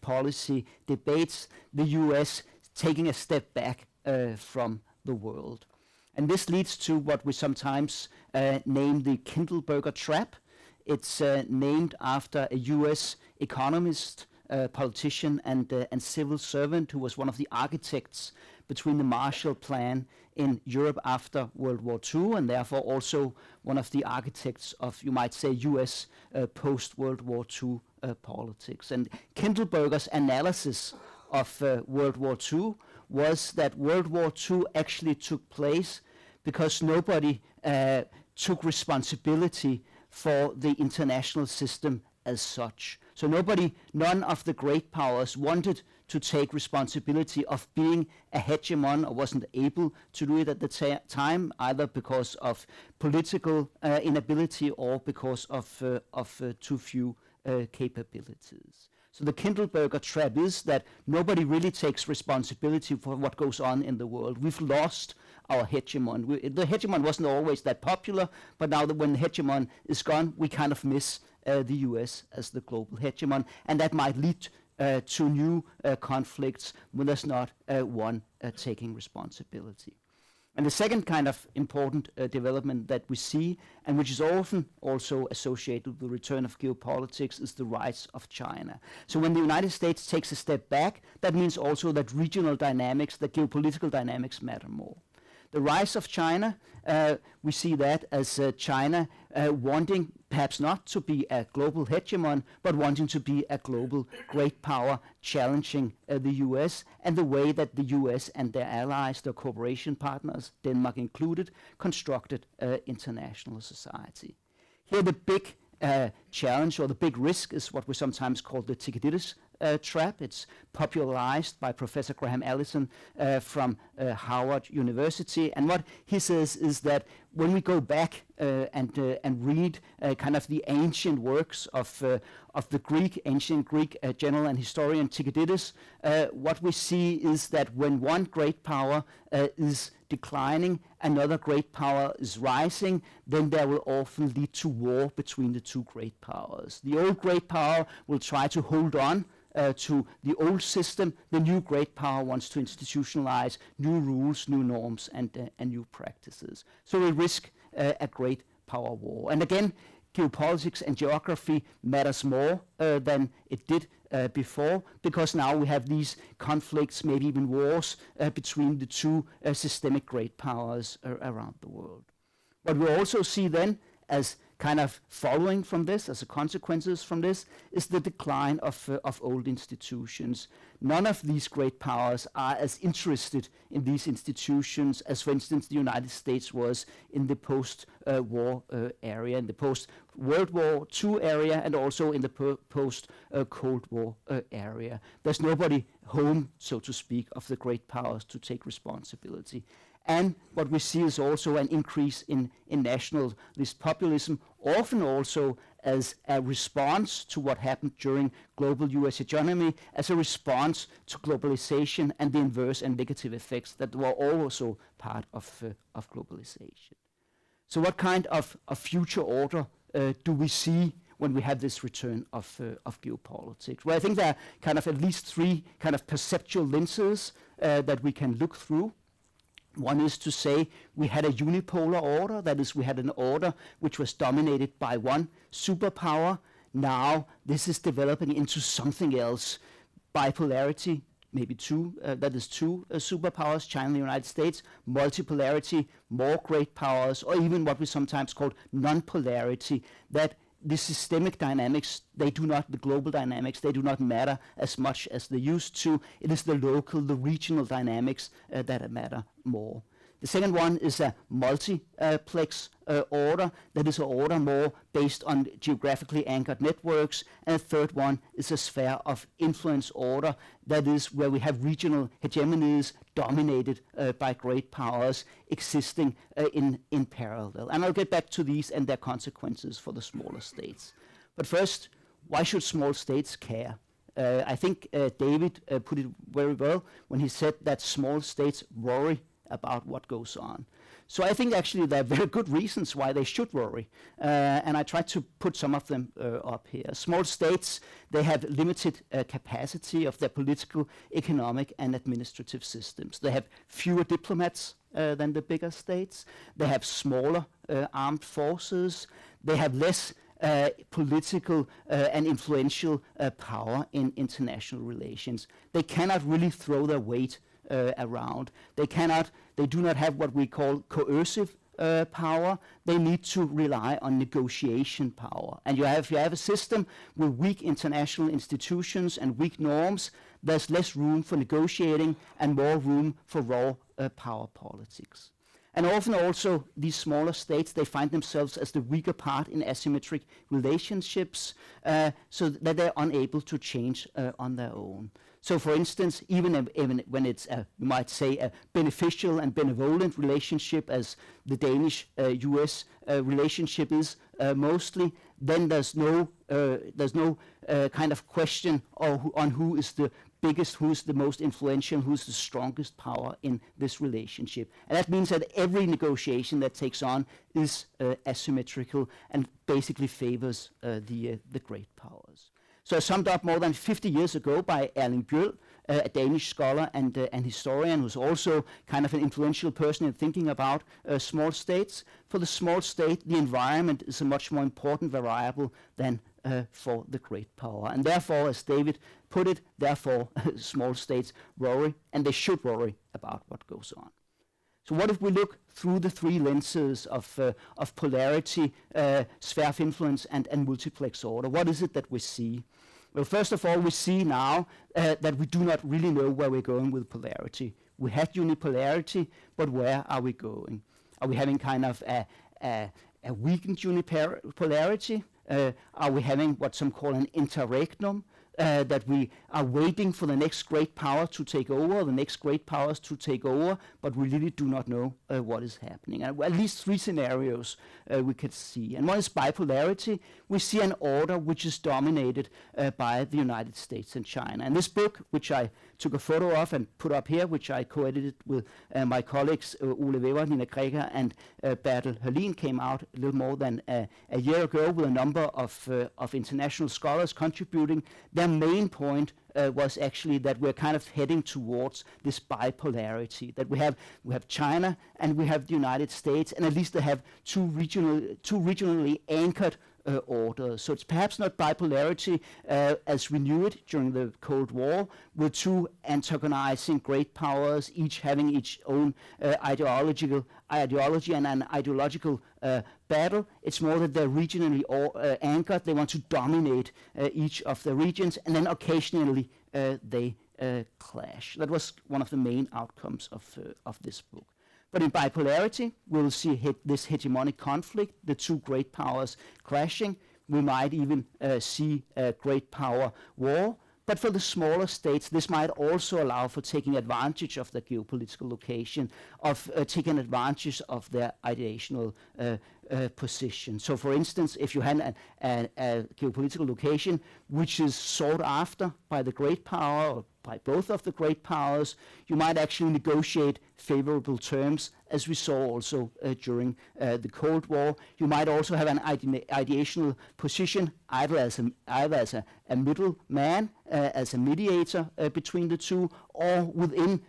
policy debates, the US taking a step back from the world. And this leads to what we sometimes name the Kindleberger trap. It's named after a US economist, politician and civil servant who was one of the architects between the Marshall Plan in Europe after World War II, and therefore also one of the architects of, you might say, US post-World War II politics. And Kindleberger's analysis of World War II was that World War II actually took place because nobody took responsibility for the international system as such. So none of the great powers wanted to take responsibility of being a hegemon, or wasn't able to do it at the time, either because of political inability or because of too few capabilities. So the Kindleberger trap is that nobody really takes responsibility for what goes on in the world. We've lost our hegemon. The hegemon wasn't always that popular, but now that when the hegemon is gone, we kind of miss the US as the global hegemon, and that might lead to new conflicts when there's not one taking responsibility. And the second kind of important development that we see, and which is often also associated with the return of geopolitics, is the rise of China. So when the United States takes a step back, that means also that regional dynamics, the geopolitical dynamics matter more. The rise of China, we see that as China wanting perhaps not to be a global hegemon, but wanting to be a global great power, challenging the US, and the way that the US and their allies, their cooperation partners, Denmark included, constructed international society. Here the big challenge, or the big risk, is what we sometimes call the DIIS trap. It's popularized by Professor Graham Allison from Harvard University, and what he says is that when we go back and read kind of the ancient works of the ancient Greek general and historian Thucydides, what we see is that when one great power is declining, another great power is rising, then there will often lead to war between the two great powers. The old great power will try to hold on to the old system. The new great power wants to institutionalize new rules, new norms, and new practices. So we risk a great power war. And again, geopolitics and geography matters more than it did before, because now we have these conflicts, maybe even wars, between the two systemic great powers around the world. What we also see then, as kind of following from this, as a consequences from this, is the decline of old institutions. None of these great powers are as interested in these institutions as, for instance, the United States was in the post-war area, in the post-World War II area, and also in the post-Cold War area. There's nobody home, so to speak, of the great powers to take responsibility. And what we see is also an increase in nationalist populism, often also as a response to what happened during global US hegemony, as a response to globalization and the inverse and negative effects that were also part of globalization. So what kind of future order do we see when we have this return of geopolitics? Well, I think there are kind of at least three kind of perceptual lenses that we can look through. One is to say we had a unipolar order, that is, we had an order which was dominated by one superpower. Now this is developing into something else. Bipolarity, maybe two, that is two superpowers, China and the United States. Multipolarity, more great powers, or even what we sometimes call non-polarity, that the systemic dynamics, the global dynamics, they do not matter as much as they used to. It is the local, the regional dynamics that matter more. The second one is a multiplex order, that is an order more based on geographically anchored networks. And the third one is a sphere of influence order, that is where we have regional hegemonies dominated by great powers existing in parallel. And I'll get back to these and their consequences for the smaller states. But first, why should small states care? I think David put it very well when he said that small states worry about what goes on. So I think actually there are very good reasons why they should worry, and I tried to put some of them up here. Small states, they have limited capacity of their political, economic and administrative systems. They have fewer diplomats than the bigger states. They have smaller armed forces. They have less political and influential power in international relations. They cannot really throw their weight around. They do not have what we call coercive power. They need to rely on negotiation power. And if you have a system with weak international institutions and weak norms, there's less room for negotiating and more room for raw power politics. And often also these smaller states, they find themselves as the weaker part in asymmetric relationships, so that they're unable to change on their own. So for instance, even when it's, you might say, a beneficial and benevolent relationship, as the Danish-US relationship is mostly, then there's no kind of question on who is the biggest, who's the most influential, who's the strongest power in this relationship. And that means that every negotiation that takes on is asymmetrical and basically favors the great powers. So I summed up more than 50 years ago by Erling Bjøl, a Danish scholar and historian who's also kind of an influential person in thinking about small states. For the small state, the environment is a much more important variable than for the great power. And therefore, as David put it, therefore small states worry, and they should worry about what goes on. So what if we look through the three lenses of polarity, sphere of influence, and multiplex order? What is it that we see? Well, first of all, we see now that we do not really know where we're going with polarity. We had unipolarity, but where are we going? Are we having kind of a weakened unipolarity? Are we having what some call an interregnum? That we are waiting for the next great power to take over, the next great powers to take over, but we really do not know what is happening. And at least three scenarios we could see. And one is bipolarity. We see an order which is dominated by the United States and China. And this book, which I took a photo of and put up here, which I co-edited with my colleagues Ole Weber, Nina Krieger, and Bertel Kjellén, came out a little more than a year ago with a number of international scholars contributing. Their main point was actually that we're kind of heading towards this bipolarity, that we have China and we have the United States, and at least they have two regionally anchored orders. So it's perhaps not bipolarity as we knew it during the Cold War, with two antagonizing great powers, each having its own ideology and an ideological battle. It's more that they're regionally anchored. They want to dominate each of the regions, and then occasionally they clash. That was one of the main outcomes of this book. But in bipolarity, we'll see this hegemonic conflict, the two great powers clashing. We might even see a great power war. But for the smaller states, this might also allow for taking advantage of the geopolitical location, of taking advantage of their ideational position. So for instance, if you had a geopolitical location which is sought after by the great power, or by both of the great powers, you might actually negotiate favorable terms, as we saw also during the Cold War. You might also have an ideational position, either as a middleman, as a mediator between the two, or within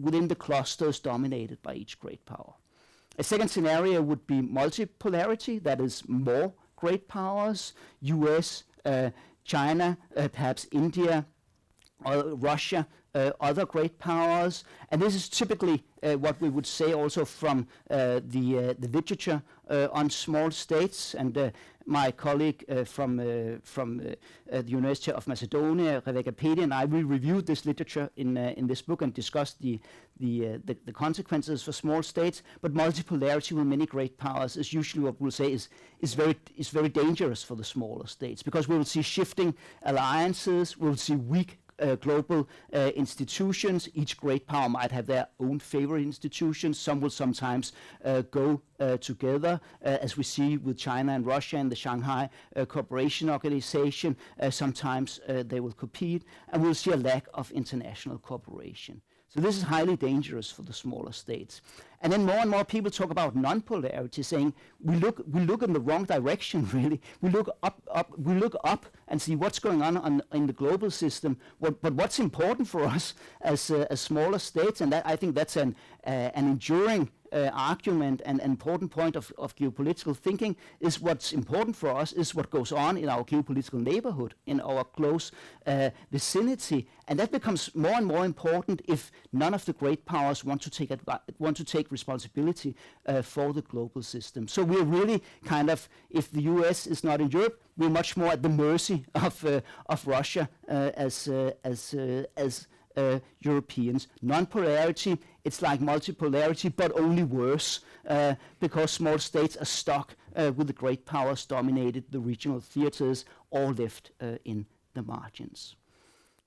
within the clusters dominated by each great power. A second scenario would be multipolarity, that is more great powers, US, China, perhaps India, or Russia other great powers. And this is typically what we would say also from the literature on small states. And my colleague from the University of Macedonia, Rebecca Pedy, and I, we reviewed this literature in this book and discussed the consequences for small states. But multipolarity with many great powers is usually what we'll say is very dangerous for the smaller states, because we will see shifting alliances, we'll see weak global institutions. Each great power might have their own favorite institutions. Some will sometimes go together, as we see with China and Russia and the Shanghai Cooperation Organization. Sometimes they will compete, and we'll see a lack of international cooperation. So this is highly dangerous for the smaller states. And then more and more people talk about non-polarity, saying we look in the wrong direction, really. We look up and see what's going on in the global system. But what's important for us as smaller states, and that, I think that's an enduring argument and an important point of geopolitical thinking, is what's important for us is what goes on in our geopolitical neighborhood, in our close vicinity. And that becomes more and more important if none of the great powers want to take responsibility for the global system. So we're really kind of, if the US is not in Europe, we're much more at the mercy of Russia as Europeans. Non-polarity, it's like multipolarity, but only worse, because small states are stuck with the great powers dominated the regional theaters, or left in the margins.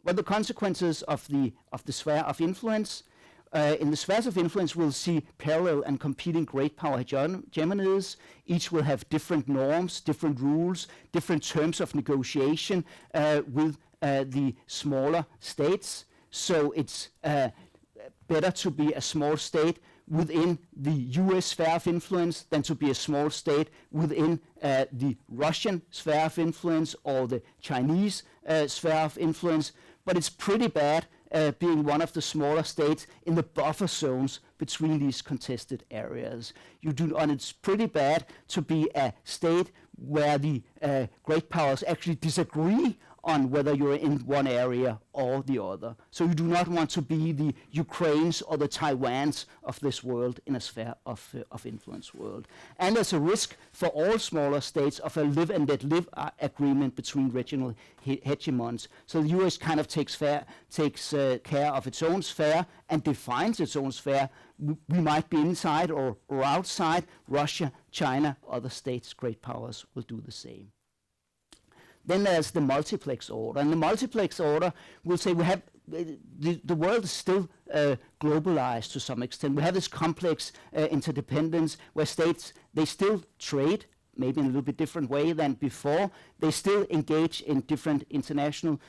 What the consequences of the sphere of influence? In the spheres of influence, we'll see parallel and competing great power hegemonies. Each will have different norms, different rules, different terms of negotiation with the smaller states. So it's better to be a small state within the US sphere of influence than to be a small state within the Russian sphere of influence or the Chinese sphere of influence. But it's pretty bad being one of the smaller states in the buffer zones between these contested areas. And it's pretty bad to be a state where the great powers actually disagree on whether you're in one area or the other. So you do not want to be the Ukraines or the Taiwans of this world in a sphere of influence world. And there's a risk for all smaller states of a live and let live agreement between regional hegemons. So the US kind of takes care of its own sphere and defines its own sphere. We might be inside or outside. Russia, China, other states, great powers will do the same. Then there's the multiplex order. And the multiplex order will say we have the world is still globalized to some extent. We have this complex interdependence where states, they still trade, maybe in a little bit different way than before. They still engage in different international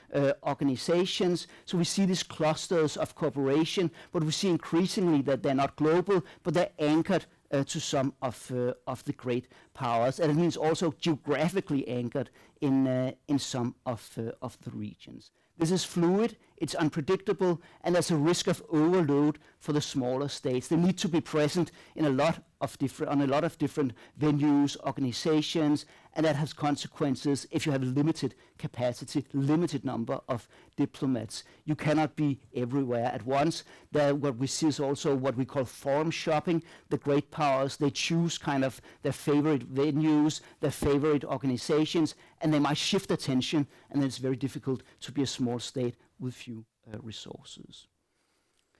organizations. So we see these clusters of cooperation, but we see increasingly that they're not global, but they're anchored to some of the great powers, and it means also geographically anchored in some of the regions. This is fluid, it's unpredictable, and there's a risk of overload for the smaller states. They need to be present in on a lot of different venues, organizations, and that has consequences if you have limited capacity, limited number of diplomats. You cannot be everywhere at once. What we see is also what we call forum shopping. The great powers, they choose kind of their favorite venues, their favorite organizations, and they might shift attention, and then it's very difficult to be a small state with few resources.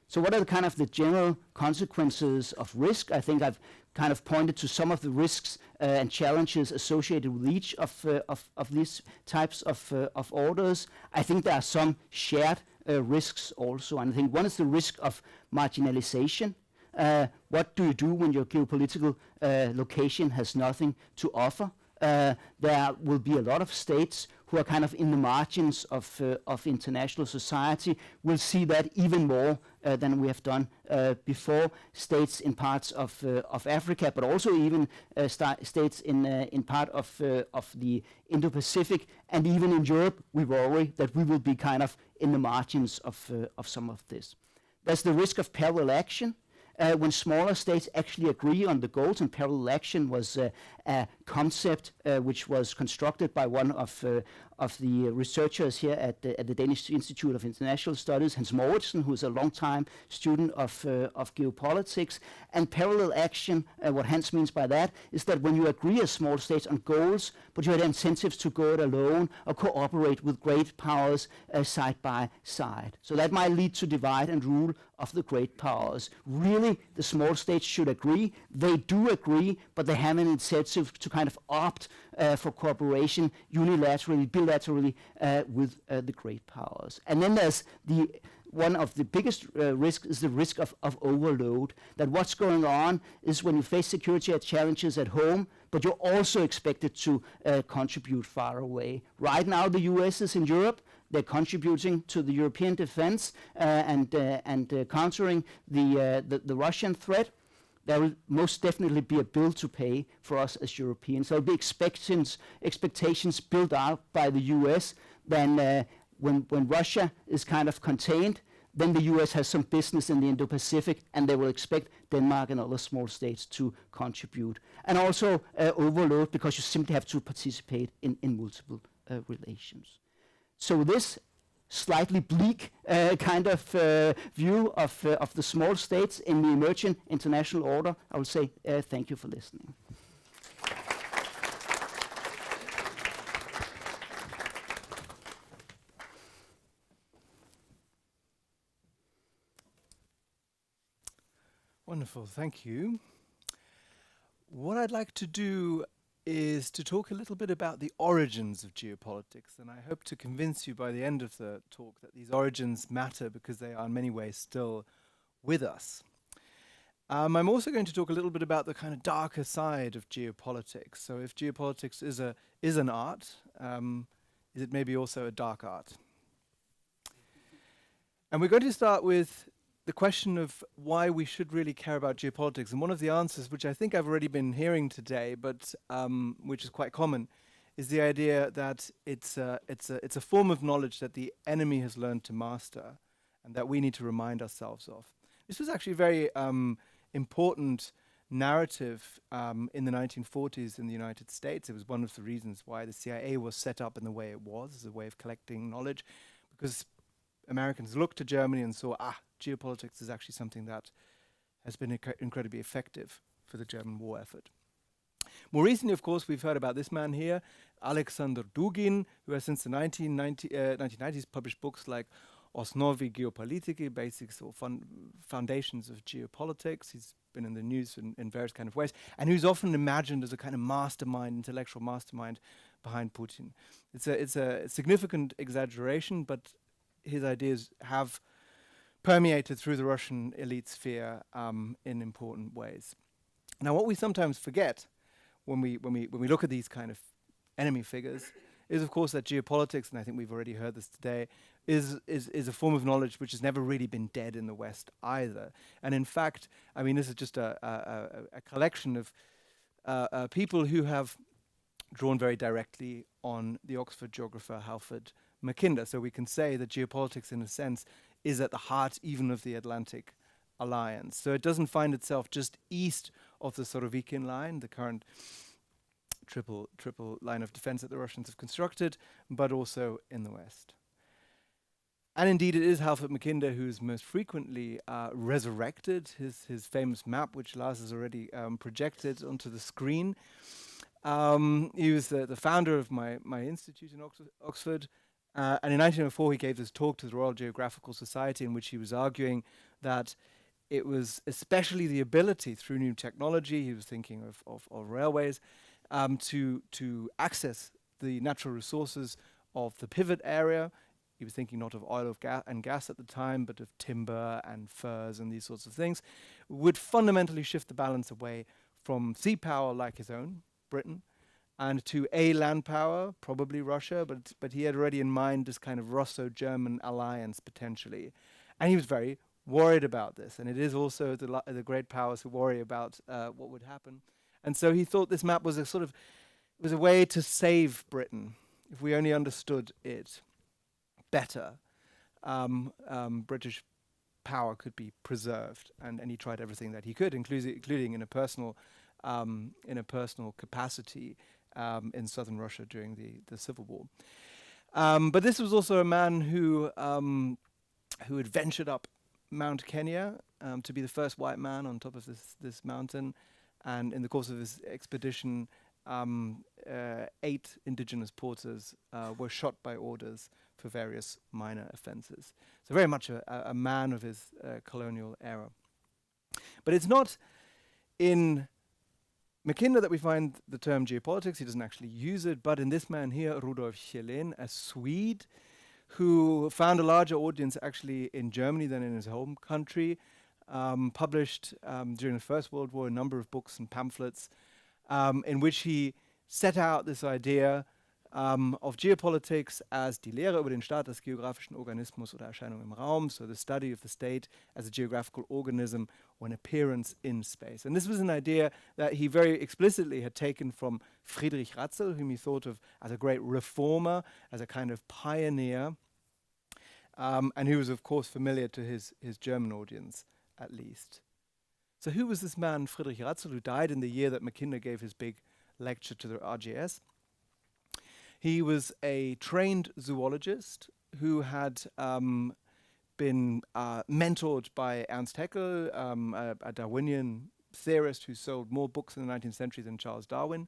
So what are the general consequences of risk? I think I've kind of pointed to some of the risks and challenges associated with each of these types of orders. I think there are some shared risks also, and I think one is the risk of marginalization. What do you do when your geopolitical location has nothing to offer? There will be a lot of states who are kind of in the margins of international society. We'll see that even more than we have done before. States in parts of Africa, but also even states in part of the Indo-Pacific, and even in Europe, we worry that we will be kind of in the margins of some of this. There's the risk of parallel action. When smaller states actually agree on the goals, and parallel action was a concept which was constructed by one of the researchers here at the Danish Institute of International Studies, Hans Mouritsen, who is a long-time student of geopolitics. And parallel action, what Hans means by that, is that when you agree as small states on goals, but you have incentives to go it alone or cooperate with great powers side by side. So that might lead to divide and rule of the great powers. Really, the small states should agree. They do agree, but they have an incentive to kind of opt for cooperation unilaterally, bilaterally with the great powers. And then there's one of the biggest risks is the risk of overload. That what's going on is when you face security challenges at home, but you're also expected to contribute far away. Right now, the US is in Europe. They're contributing to the European defense and countering the Russian threat. There will most definitely be a bill to pay for us as Europeans. There will be expectations built out by the US. Then when Russia is kind of contained, then the US has some business in the Indo-Pacific, and they will expect Denmark and other small states to contribute. And also overload, because you simply have to participate in multiple relations. So this slightly bleak kind of view of the small states in the emerging international order, I will say thank you for listening. Wonderful, thank you. What I'd like to do is to talk a little bit about the origins of geopolitics, and I hope to convince you by the end of the talk that these origins matter because they are in many ways still with us. I'm also going to talk a little bit about the kind of darker side of geopolitics. So if geopolitics is an art, is it maybe also a dark art? And we're going to start with the question of why we should really care about geopolitics. And one of the answers, which I think I've already been hearing today, but which is quite common, is the idea that it's a form of knowledge that the enemy has learned to master and that we need to remind ourselves of. This was actually a very important narrative in the 1940s in the United States. It was one of the reasons why the CIA was set up in the way it was, as a way of collecting knowledge, because Americans looked to Germany and saw, geopolitics is actually something that has been incredibly effective for the German war effort. More recently, of course, we've heard about this man here, Alexander Dugin, who has since the 1990s published books like Osnovi Geopolitiki, Basics or Foundations of Geopolitics. He's been in the news in various kind of ways, and who's often imagined as a kind of mastermind, intellectual mastermind behind Putin. It's a significant exaggeration, but his ideas have permeated through the Russian elite sphere in important ways. Now, what we sometimes forget when we look at these kind of enemy figures is, of course, that geopolitics, and I think we've already heard this today, is a form of knowledge which has never really been dead in the West either. And in fact, I mean, this is just a collection of people who have drawn very directly on the Oxford geographer Halford Mackinder. So we can say that geopolitics, in a sense, is at the heart even of the Atlantic Alliance. So it doesn't find itself just east of the Sorovikin line, the current triple line of defense that the Russians have constructed, but also in the West. And indeed, it is Halford Mackinder who's most frequently resurrected his famous map, which Lars has already projected onto the screen. He was the founder of my institute in Oxford. And in 1904, he gave this talk to the Royal Geographical Society in which he was arguing that it was especially the ability through new technology, he was thinking of railways, to access the natural resources of the pivot area. He was thinking not of oil and gas at the time, but of timber and furs and these sorts of things, would fundamentally shift the balance away from sea power like his own, Britain, and to a land power, probably Russia, but he had already in mind this kind of Russo-German alliance potentially. And he was very worried about this. And it is also the great powers who worry about what would happen. And so he thought this map was a way to save Britain. If we only understood it better, British power could be preserved. And he tried everything that he could, including in a personal in a personal capacity in southern Russia during the Civil War. But this was also a man who had ventured up Mount Kenya to be the first white man on top of this mountain, and in the course of his expedition, 8 indigenous porters were shot by orders for various minor offences. So very much a man of his colonial era. But it's not in Mackinder that we find the term geopolitics. He doesn't actually use it, but in this man here, Rudolf Kjellén, a Swede, who found a larger audience actually in Germany than in his home country, published during the First World War a number of books and pamphlets in which he set out this idea of geopolitics as die Lehre über den Staat als geografischen Organismus oder Erscheinung im Raum, so the study of the state as a geographical organism or an appearance in space. And this was an idea that he very explicitly had taken from Friedrich Ratzel, whom he thought of as a great reformer, as a kind of pioneer, and who was of course familiar to his German audience at least. So who was this man, Friedrich Ratzel, who died in the year that Mackinder gave his big lecture to the RGS? He was a trained zoologist who had been mentored by Ernst Haeckel, a Darwinian theorist who sold more books in the 19th century than Charles Darwin.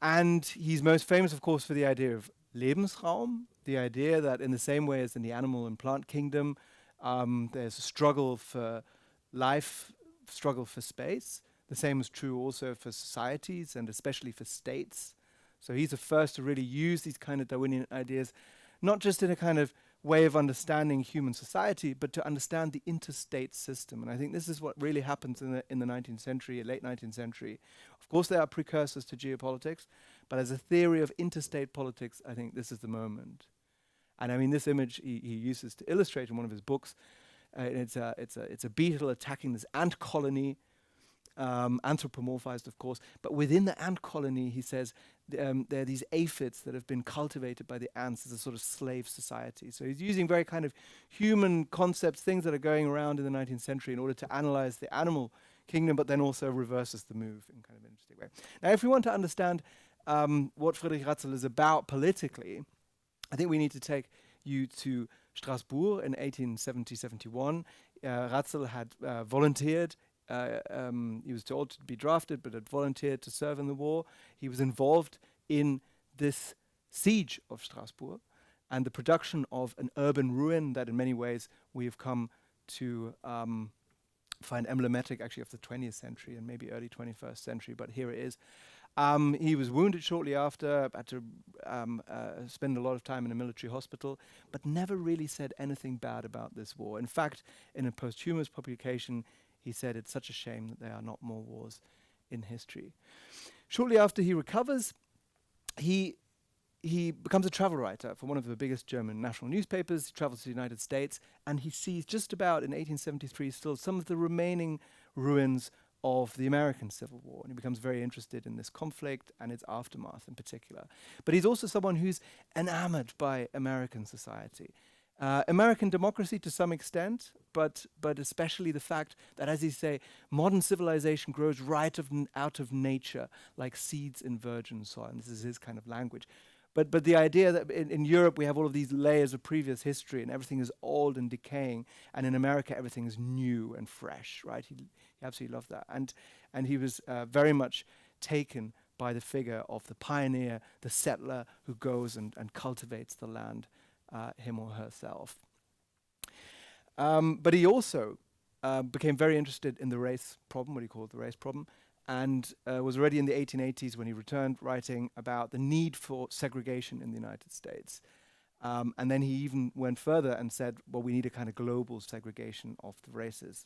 And he's most famous, of course, for the idea of Lebensraum, the idea that in the same way as in the animal and plant kingdom, there's a struggle for life, struggle for space. The same is true also for societies and especially for states. So he's the first to really use these kind of Darwinian ideas, not just in a kind of way of understanding human society, but to understand the interstate system. And I think this is what really happens in the 19th century, late 19th century. Of course, there are precursors to geopolitics, but as a theory of interstate politics, I think this is the moment. And I mean, this image he uses to illustrate in one of his books. It's a beetle attacking this ant colony, anthropomorphized, of course. But within the ant colony, he says, there are these aphids that have been cultivated by the ants as a sort of slave society. So he's using very kind of human concepts, things that are going around in the 19th century in order to analyze the animal kingdom, but then also reverses the move in kind of an interesting way. Now, if we want to understand what Friedrich Ratzel is about politically, I think we need to take you to Strasbourg in 1870-71. Ratzel had volunteered. He was told to be drafted, but had volunteered to serve in the war. He was involved in this siege of Strasbourg and the production of an urban ruin that in many ways we have come to find emblematic actually of the 20th century and maybe early 21st century, but here it is. He was wounded shortly after, had to spend a lot of time in a military hospital, but never really said anything bad about this war. In fact, in a posthumous publication, he said it's such a shame that there are not more wars in history. Shortly after he recovers, he becomes a travel writer for one of the biggest German national newspapers. He travels to the United States, and he sees just about in 1873 still some of the remaining ruins of the American Civil War, and he becomes very interested in this conflict and its aftermath in particular. But he's also someone who's enamored by American society. American democracy to some extent, but especially the fact that, as he say, modern civilization grows right out of nature, like seeds in virgin soil. And this is his kind of language. But the idea that in Europe we have all of these layers of previous history and everything is old and decaying, and in America everything is new and fresh, right? He absolutely loved that. And he was very much taken by the figure of the pioneer, the settler who goes and cultivates the land, him or herself. But he also became very interested in the race problem, what he called the race problem, and was already in the 1880s when he returned writing about the need for segregation in the United States. And then he even went further and said, well, we need a kind of global segregation of the races.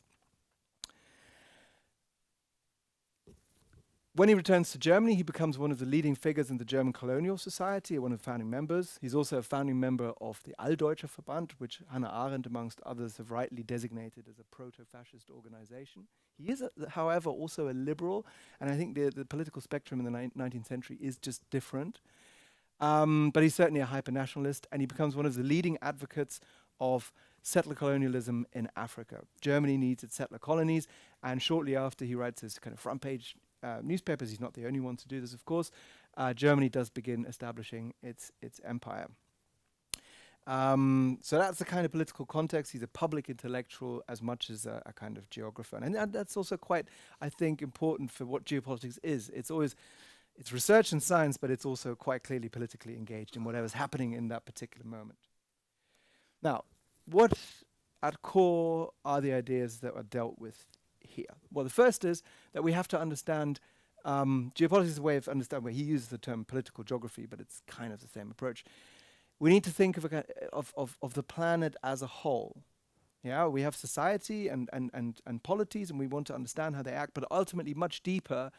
When he returns to Germany, he becomes one of the leading figures in the German Colonial Society, one of the founding members. He's also a founding member of the Alldeutscher Verband, which Hannah Arendt, amongst others, have rightly designated as a proto-fascist organization. He is, however, also a liberal, and I think the political spectrum in the 19th century is just different. But he's certainly a hyper-nationalist, and he becomes one of the leading advocates of settler colonialism in Africa. Germany needs its settler colonies, and shortly after he writes his kind of front-page newspapers. He's not the only one to do this, of course. Germany does begin establishing its empire. So that's the kind of political context. He's a public intellectual as much as a kind of geographer. And that's also quite, I think, important for what geopolitics is. It's research and science, but it's also quite clearly politically engaged in whatever's happening in that particular moment. Now, what at core are the ideas that are dealt with here? Well, the first is that we have to understand, geopolitics is a way of understanding, where he uses the term political geography, but it's kind of the same approach. We need to think of the planet as a whole. Yeah, we have society and polities, and we want to understand how they act, but ultimately much deeper,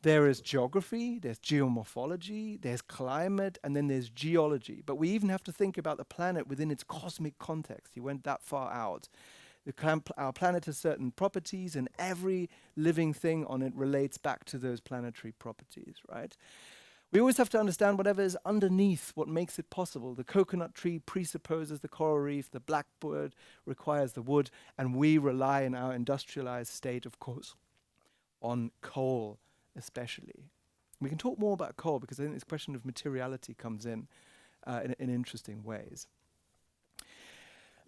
there is geography, there's geomorphology, there's climate, and then there's geology. But we even have to think about the planet within its cosmic context. He went that far out. Our planet has certain properties, and every living thing on it relates back to those planetary properties, right? We always have to understand whatever is underneath what makes it possible. The coconut tree presupposes the coral reef, the blackbird requires the wood, and we rely in our industrialized state, of course, on coal especially. We can talk more about coal because I think this question of materiality comes in interesting ways.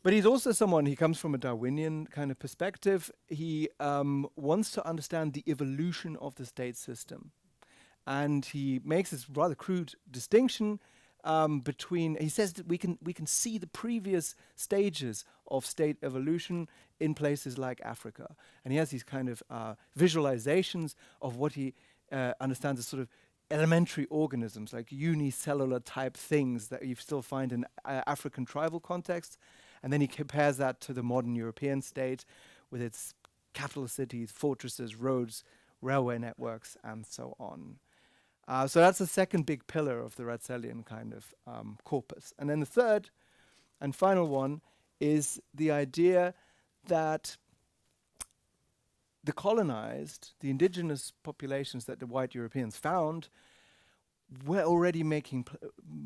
But he's also someone, he comes from a Darwinian kind of perspective. He wants to understand the evolution of the state system. And he makes this rather crude distinction between, he says that we can see the previous stages of state evolution in places like Africa. And he has these kind of visualizations of what he understands as sort of elementary organisms, like unicellular type things that you still find in African tribal contexts. And then he compares that to the modern European state with its capital cities, fortresses, roads, railway networks, and so on. So that's the second big pillar of the Ratzellian kind of corpus. And then the third and final one is the idea that the colonized, the indigenous populations that the white Europeans found, were already making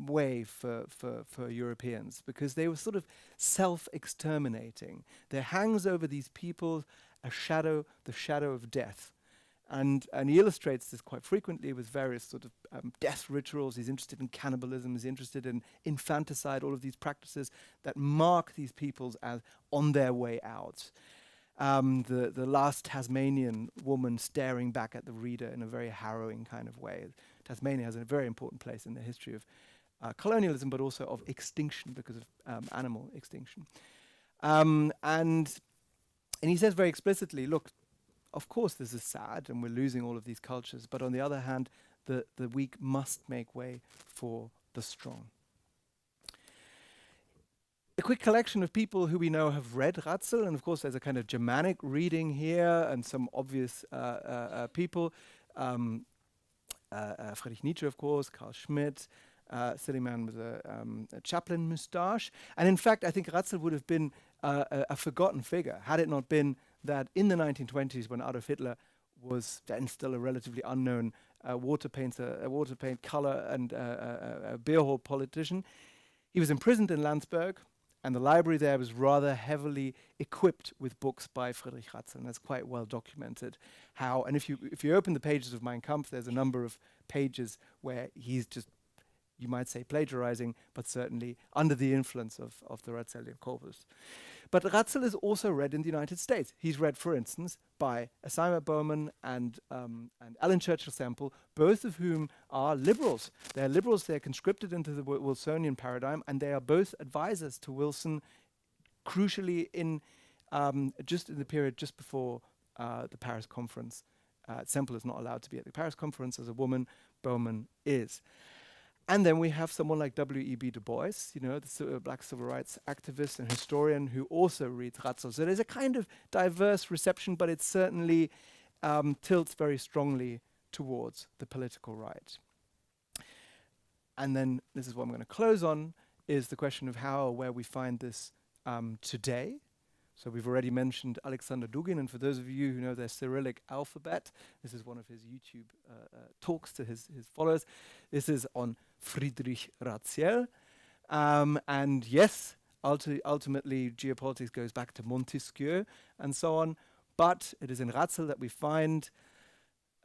way for Europeans because they were sort of self-exterminating. There hangs over these people a shadow, the shadow of death. And he illustrates this quite frequently with various sort of death rituals. He's interested in cannibalism, he's interested in infanticide, all of these practices that mark these peoples as on their way out. The last Tasmanian woman staring back at the reader in a very harrowing kind of way. Tasmania has a very important place in the history of colonialism, but also of extinction because of animal extinction. And he says very explicitly, look, of course this is sad and we're losing all of these cultures, but on the other hand, the weak must make way for the strong. A quick collection of people who we know have read Ratzel, and of course there's a kind of Germanic reading here and some obvious people. Friedrich Nietzsche, of course, Carl Schmitt, silly man with a chaplain moustache. And in fact, I think Ratzel would have been a forgotten figure had it not been that in the 1920s, when Adolf Hitler was then still a relatively unknown water paint color and a beer hall politician, he was imprisoned in Landsberg, and the library there was rather heavily equipped with books by Friedrich Ratzel, and that's quite well documented how, and if you open the pages of Mein Kampf, there's a number of pages where he's just, you might say, plagiarizing, but certainly under the influence of the Ratzellian corpus. But Ratzel is also read in the United States. He's read, for instance, by Simon Bowman and Ellen Churchill Semple, both of whom are liberals. They're liberals, they're conscripted into the Wilsonian paradigm, and they are both advisors to Wilson, crucially in just in the period just before the Paris conference. Semple is not allowed to be at the Paris conference as a woman, Bowman is. And then we have someone like W.E.B. Du Bois, the black civil rights activist and historian who also reads Ratzel. So there's a kind of diverse reception, but it certainly tilts very strongly towards the political right. And then this is what I'm going to close on, is the question of how or where we find this today. So we've already mentioned Alexander Dugin, and for those of you who know their Cyrillic alphabet, this is one of his YouTube talks to his followers. This is on Friedrich Ratzel. And yes, ultimately geopolitics goes back to Montesquieu and so on, but it is in Ratzel that we find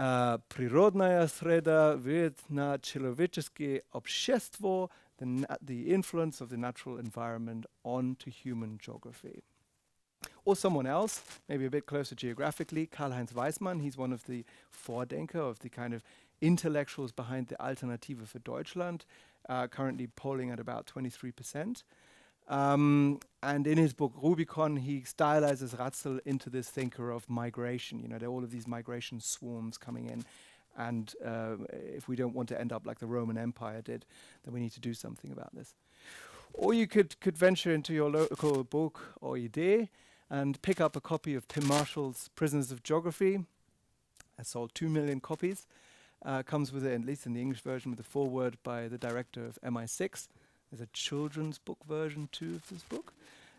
Природная среда влияет на человеческое общество, the influence of the natural environment onto human geography. Or someone else, maybe a bit closer geographically, Karl-Heinz Weismann, he's one of the Vordenker, of the kind of intellectuals behind the Alternative for Deutschland, currently polling at about 23%. And in his book Rubicon, he stylizes Ratzel into this thinker of migration. You know, there are all of these migration swarms coming in. And if we don't want to end up like the Roman Empire did, then we need to do something about this. Or you could venture into your local book or idee and pick up a copy of Tim Marshall's Prisoners of Geography. I sold 2 million copies. Comes with it, at least in the English version, with a foreword by the director of MI6. There's a children's book version too of this book.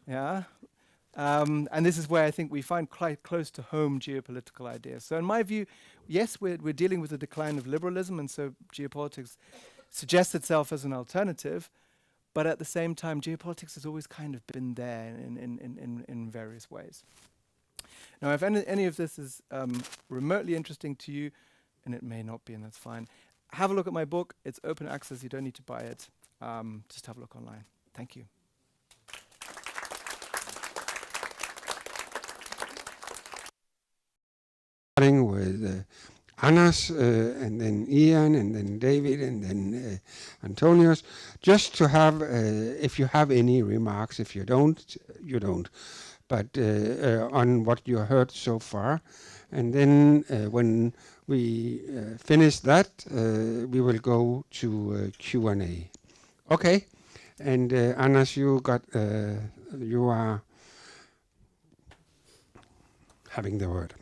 Yeah. And this is where I think we find quite close to home geopolitical ideas. So in my view, yes, we're dealing with the decline of liberalism, and so geopolitics suggests itself as an alternative, but at the same time, geopolitics has always kind of been there in various ways. Now, if any of this is remotely interesting to you, and it may not be, and that's fine, have a look at my book. It's open access. You don't need to buy it. Just have a look online. Thank you. Starting with Anders, and then Ian, and then David, and then Antonius, just to have, if you have any remarks. If you don't, you don't. But on what you heard so far. And then when we finish that, we will go to Q&A. Okay. And Anders, you are having the word.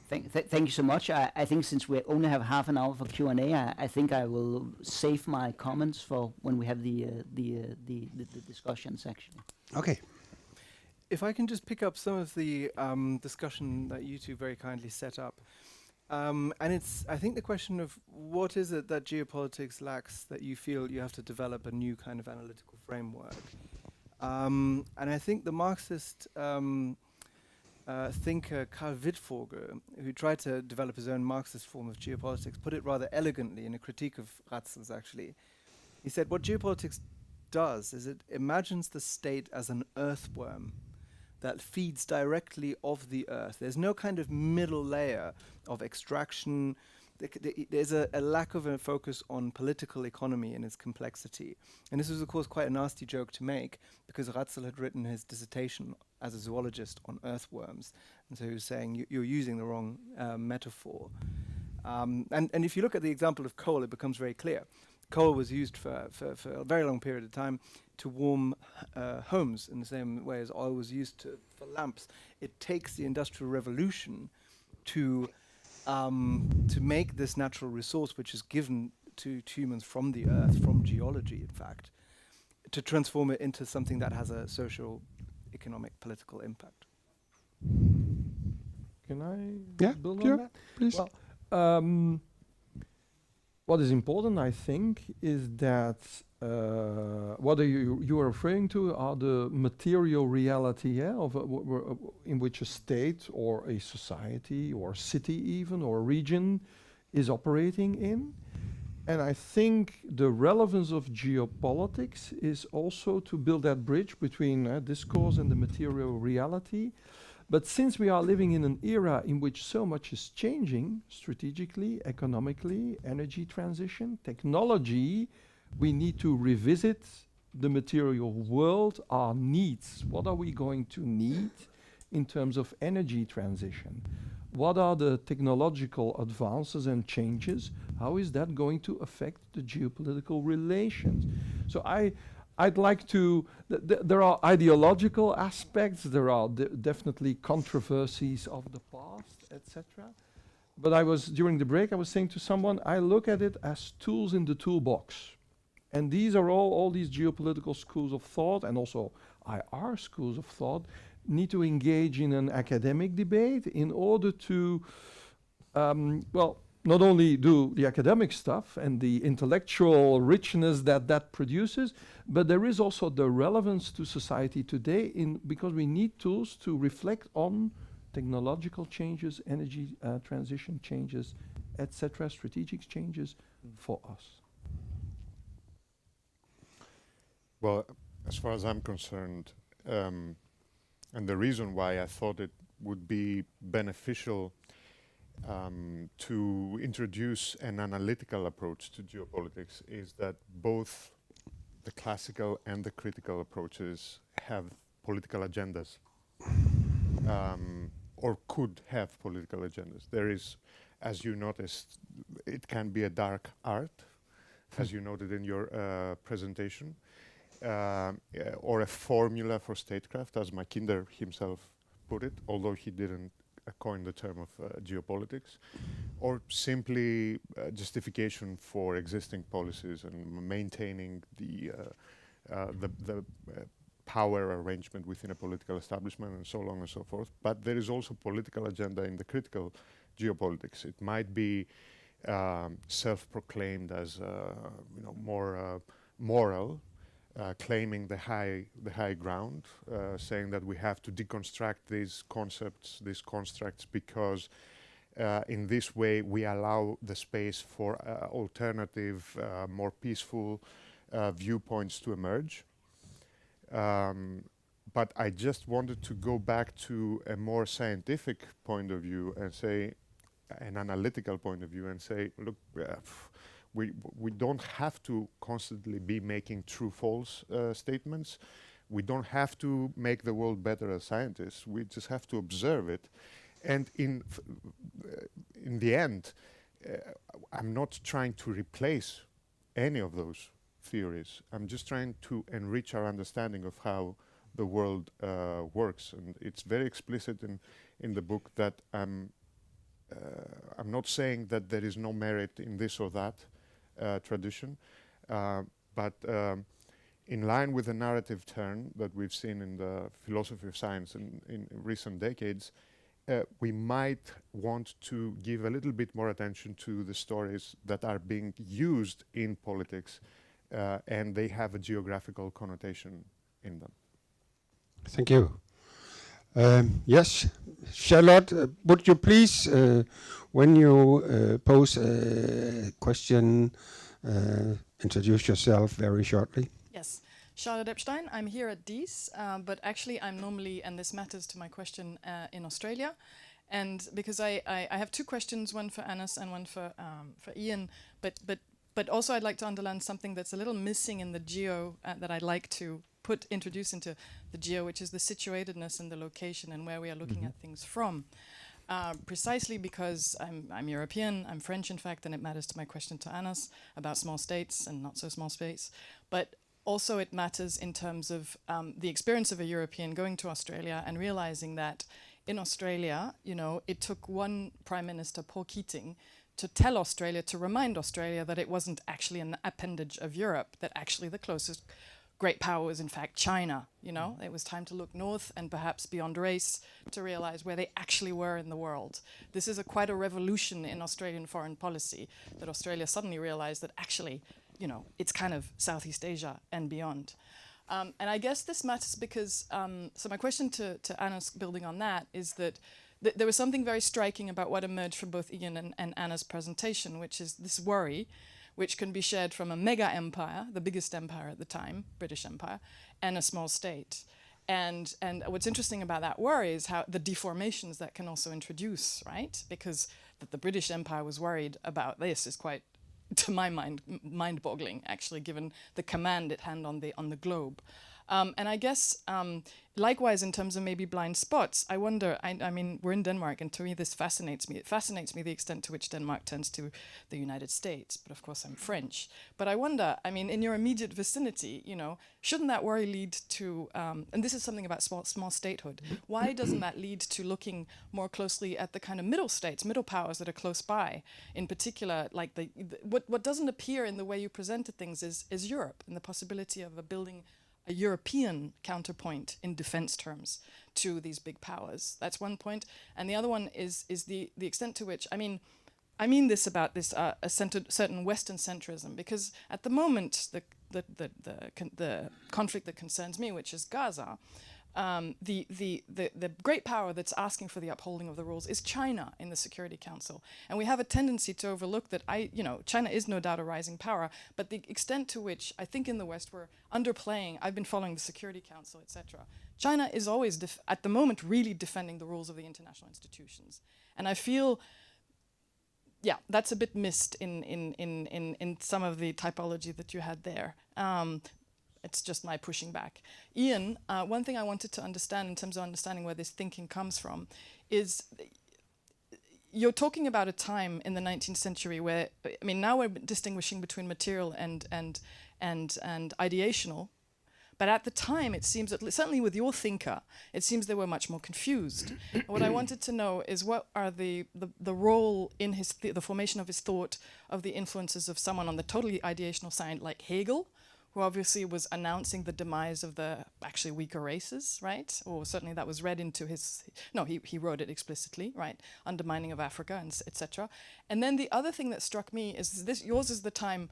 Thank you so much. I think since we only have half an hour for Q&A, I think I will save my comments for when we have the discussions, actually. Okay. If I can just pick up some of the discussion that you two very kindly set up. And it's, I think, the question of what is it that geopolitics lacks that you feel you have to develop a new kind of analytical framework. And I think the Marxist thinker Karl Wittfogel, who tried to develop his own Marxist form of geopolitics, put it rather elegantly in a critique of Ratzel's, actually. He said what geopolitics does is it imagines the state as an earthworm that feeds directly off the earth. There's no kind of middle layer of extraction. There's a lack of a focus on political economy and its complexity. And this was, of course, quite a nasty joke to make, because Ratzel had written his dissertation as a zoologist on earthworms. And so he was saying, you're using the wrong metaphor. And if you look at the example of coal, it becomes very clear. Coal was used for a very long period of time to warm homes in the same way as oil was used for lamps. It takes the Industrial Revolution to make this natural resource, which is given to humans from the earth, from geology, in fact, to transform it into something that has a social, economic, political impact. Can I build sure, on that? Please. Well, what is important, I think, is that what you are referring to are the material reality of in which a state or a society or city even or a region is operating in. And I think the relevance of geopolitics is also to build that bridge between discourse and the material reality. But since we are living in an era in which so much is changing, strategically, economically, energy transition, technology, we need to revisit the material world, our needs. What are we going to need in terms of energy transition? What are the technological advances and changes? How is that going to affect the geopolitical relations? So I'd like to, there are ideological aspects, there are definitely controversies of the past, etc. But during the break, I was saying to someone, I look at it as tools in the toolbox. And these are all these geopolitical schools of thought, and also IR schools of thought, need to engage in an academic debate in order to, not only do the academic stuff and the intellectual richness that produces, but there is also the relevance to society today because we need tools to reflect on technological changes, energy transition changes, etc., strategic changes for us? Well, as far as I'm concerned, and the reason why I thought it would be beneficial to introduce an analytical approach to geopolitics is that both the classical and the critical approaches have political agendas, or could have political agendas. There is, as you noticed, it can be a dark art, as you noted in your presentation, or a formula for statecraft, as Mackinder himself put it, although he didn't coin the term of geopolitics, or simply justification for existing policies and maintaining the power arrangement within a political establishment and so on and so forth. But there is also political agenda in the critical geopolitics. It might be self-proclaimed as more moral, claiming the high ground, saying that we have to deconstruct these concepts, these constructs, because in this way we allow the space for alternative, more peaceful viewpoints to emerge. But I just wanted to go back to a more scientific point of view and say, an analytical point of view, and say, look, we don't have to constantly be making true-false statements. We don't have to make the world better as scientists. We just have to observe it. And in the end, I'm not trying to replace any of those theories. I'm just trying to enrich our understanding of how the world works. And it's very explicit in the book that I'm not saying that there is no merit in this or that tradition, but in line with the narrative turn that we've seen in the philosophy of science in recent decades, we might want to give a little bit more attention to the stories that are being used in politics, and they have a geographical connotation in them. Thank you. Yes, Charlotte, would you please, when you pose a question, introduce yourself very shortly? Yes, Charlotte Epstein. I'm here at DIIS, but actually I'm normally, and this matters to my question, in Australia. And because I have two questions, one for Anas and one for Ian, but also I'd like to underline something that's a little missing in the geo that I'd like to introduce into the geo, which is the situatedness and the location and where we are looking at things from. Precisely because I'm European, I'm French in fact, and it matters to my question to Anas about small states and not so small states. But also it matters in terms of the experience of a European going to Australia and realizing that in Australia, it took one Prime Minister, Paul Keating, to tell Australia, to remind Australia that it wasn't actually an appendage of Europe, that actually the closest great power was in fact China. It was time to look north and perhaps beyond race to realize where they actually were in the world. This is quite a revolution in Australian foreign policy, that Australia suddenly realized that actually, it's kind of Southeast Asia and beyond. And I guess this matters because, so my question to Anna's building on that is that there was something very striking about what emerged from both Ian and Anna's presentation, which is this worry, which can be shared from a mega empire, the biggest empire at the time, British Empire, and a small state. And what's interesting about that worry is how the deformations that can also introduce, right? Because that the British Empire was worried about this is quite, to my mind, mind-boggling, actually, given the command it had on the globe. And I guess, likewise, in terms of maybe blind spots, I wonder, I mean, we're in Denmark, and to me this fascinates me. It fascinates me the extent to which Denmark turns to the United States, but of course I'm French. But I wonder, I mean, in your immediate vicinity, shouldn't that worry lead to, and this is something about small statehood, why doesn't that lead to looking more closely at the kind of middle states, middle powers that are close by? In particular, like what doesn't appear in the way you presented things is Europe, and the possibility of building a European counterpoint in defense terms to these big powers. That's one point. And the other one is the extent to which, I mean this about this certain Western centrism, because at the moment, the conflict that concerns me, which is Gaza, the great power that's asking for the upholding of the rules is China in the Security Council. And we have a tendency to overlook that China is no doubt a rising power, but the extent to which I think in the West we're underplaying, I've been following the Security Council, etc. China is always, at the moment, really defending the rules of the international institutions. And I feel, yeah, that's a bit missed in some of the typology that you had there. It's just my pushing back. Ian, one thing I wanted to understand in terms of understanding where this thinking comes from is you're talking about a time in the 19th century where, I mean, now we're distinguishing between material and ideational, but at the time it seems that, certainly with your thinker, it seems they were much more confused. What I wanted to know is what are the role in the formation of his thought of the influences of someone on the totally ideational side like Hegel, who obviously was announcing the demise of the actually weaker races, right? Or certainly that was read into his, no, he wrote it explicitly, right? Undermining of Africa, and etc. And then the other thing that struck me is this, yours is the time,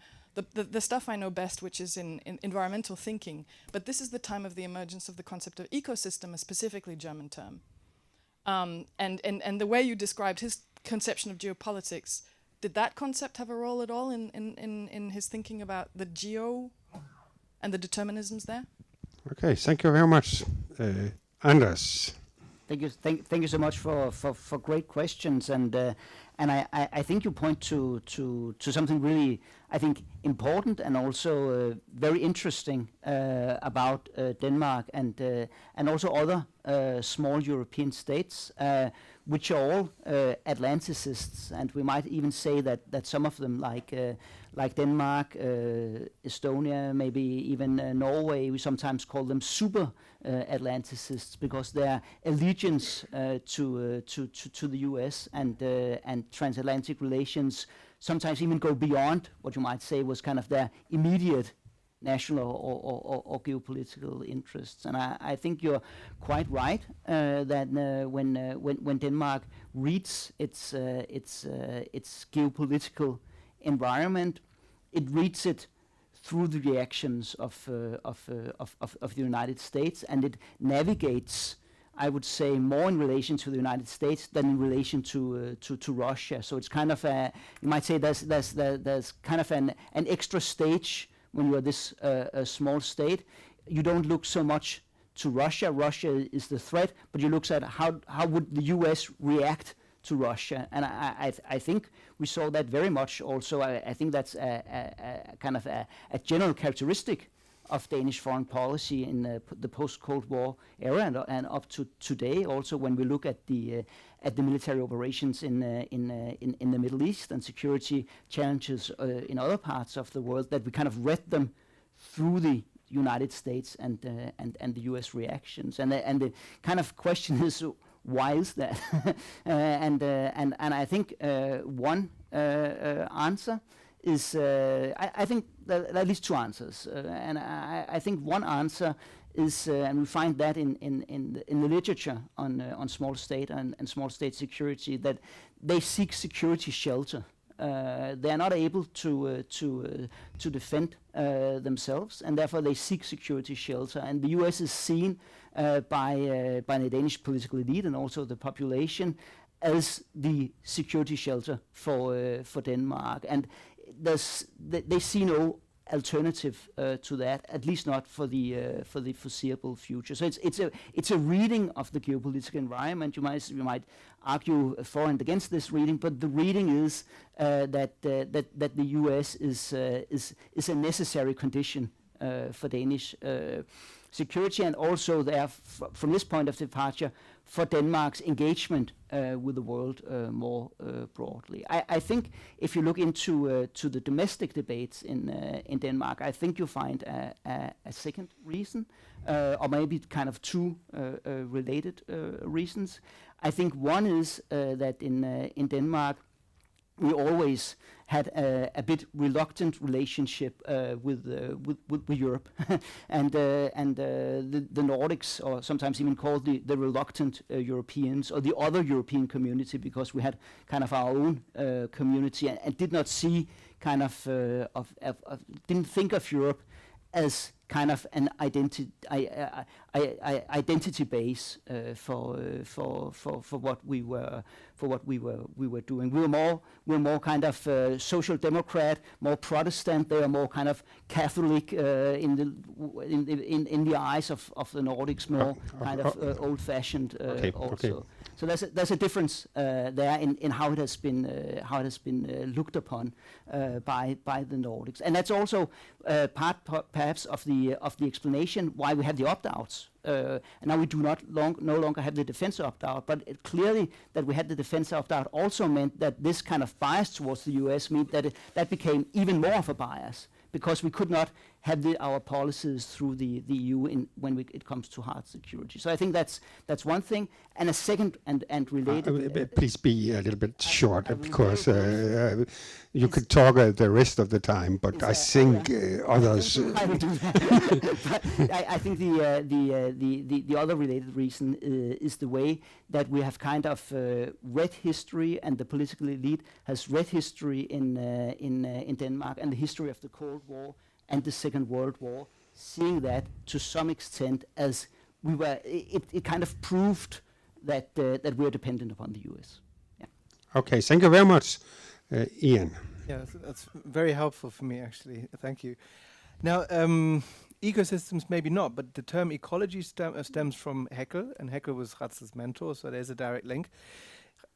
the stuff I know best, which is in environmental thinking, but this is the time of the emergence of the concept of ecosystem, a specifically German term. And the way you described his conception of geopolitics, did that concept have a role at all in his thinking about the geo and the determinisms there? Okay, thank you very much, Anders. Thank you so much for great questions, and I think you point to something really, I think, important and also very interesting about Denmark and also other small European states, which are all Atlanticists, and we might even say that some of them, like Denmark, Estonia, maybe even Norway, we sometimes call them super Atlanticists because their allegiance to the U.S. and transatlantic relations sometimes even go beyond what you might say was kind of their immediate national or geopolitical interests. And I think you're quite right that when Denmark reads its geopolitical environment, it reads it through the reactions of the United States, and it navigates, I would say, more in relation to the United States than in relation to Russia. So it's kind of you might say there's kind of an extra stage when you're this small state. You don't look so much to Russia. Russia is the threat, but you look at how would the U.S. react to Russia, and I think we saw that very much also. I think that's a kind of a general characteristic of Danish foreign policy in the post-Cold War era and up to today. Also, when we look at the military operations in the Middle East and security challenges in other parts of the world, that we kind of read them through the United States and the U.S. reactions. And the kind of question is, why is that? And I think one answer is, I think there are at least two answers, and I think one answer is, and we find that in the literature on small state and small state security, that they seek security shelter. They are not able to defend themselves, and therefore they seek security shelter. And the U.S. is seen by the Danish political elite and also the population as the security shelter for Denmark. And they see no alternative to that, at least not for the foreseeable future. So it's a reading of the geopolitical environment. You might argue for and against this reading, but the reading is that the U.S. is a necessary condition for Danish security, and also there from this point of departure for Denmark's engagement with the world more broadly. I think if you look into to the domestic debates in Denmark, I think you find a second reason, or maybe kind of two related reasons. I think one is that in Denmark we always had a bit reluctant relationship with Europe, and the Nordics, or sometimes even called the reluctant Europeans, or the other European community, because we had kind of our own community and did not see kind of didn't think of Europe as kind of an identity base for what we were doing. We were more kind of social democrat, more Protestant. They were more kind of Catholic in the eyes of the Nordics, more kind of old-fashioned also. Okay. So there's a difference there in how it has been looked upon by the Nordics, and that's also part perhaps of the explanation why we have the opt-outs. And now we do no longer have the defense opt-out, but clearly that we had the defense opt-out also meant that this kind of bias towards the US meant that that became even more of a bias, because we could not have our policies through the EU when it comes to hard security. So I think that's one thing. And a second and related... please be a little bit short, because you could talk the rest of the time, but I think others... I will do that. But I think the other related reason is the way that we have kind of read history, and the political elite has read history in Denmark, and the history of the Cold War and the Second World War, seeing that to some extent as we were, it kind of proved that we are dependent upon the US. Yeah. Okay, thank you very much, Ian. Yeah, that's very helpful for me, actually. Thank you. Now, ecosystems maybe not, but the term ecology stems from Haeckel, and Haeckel was Ratzel's mentor, so there's a direct link.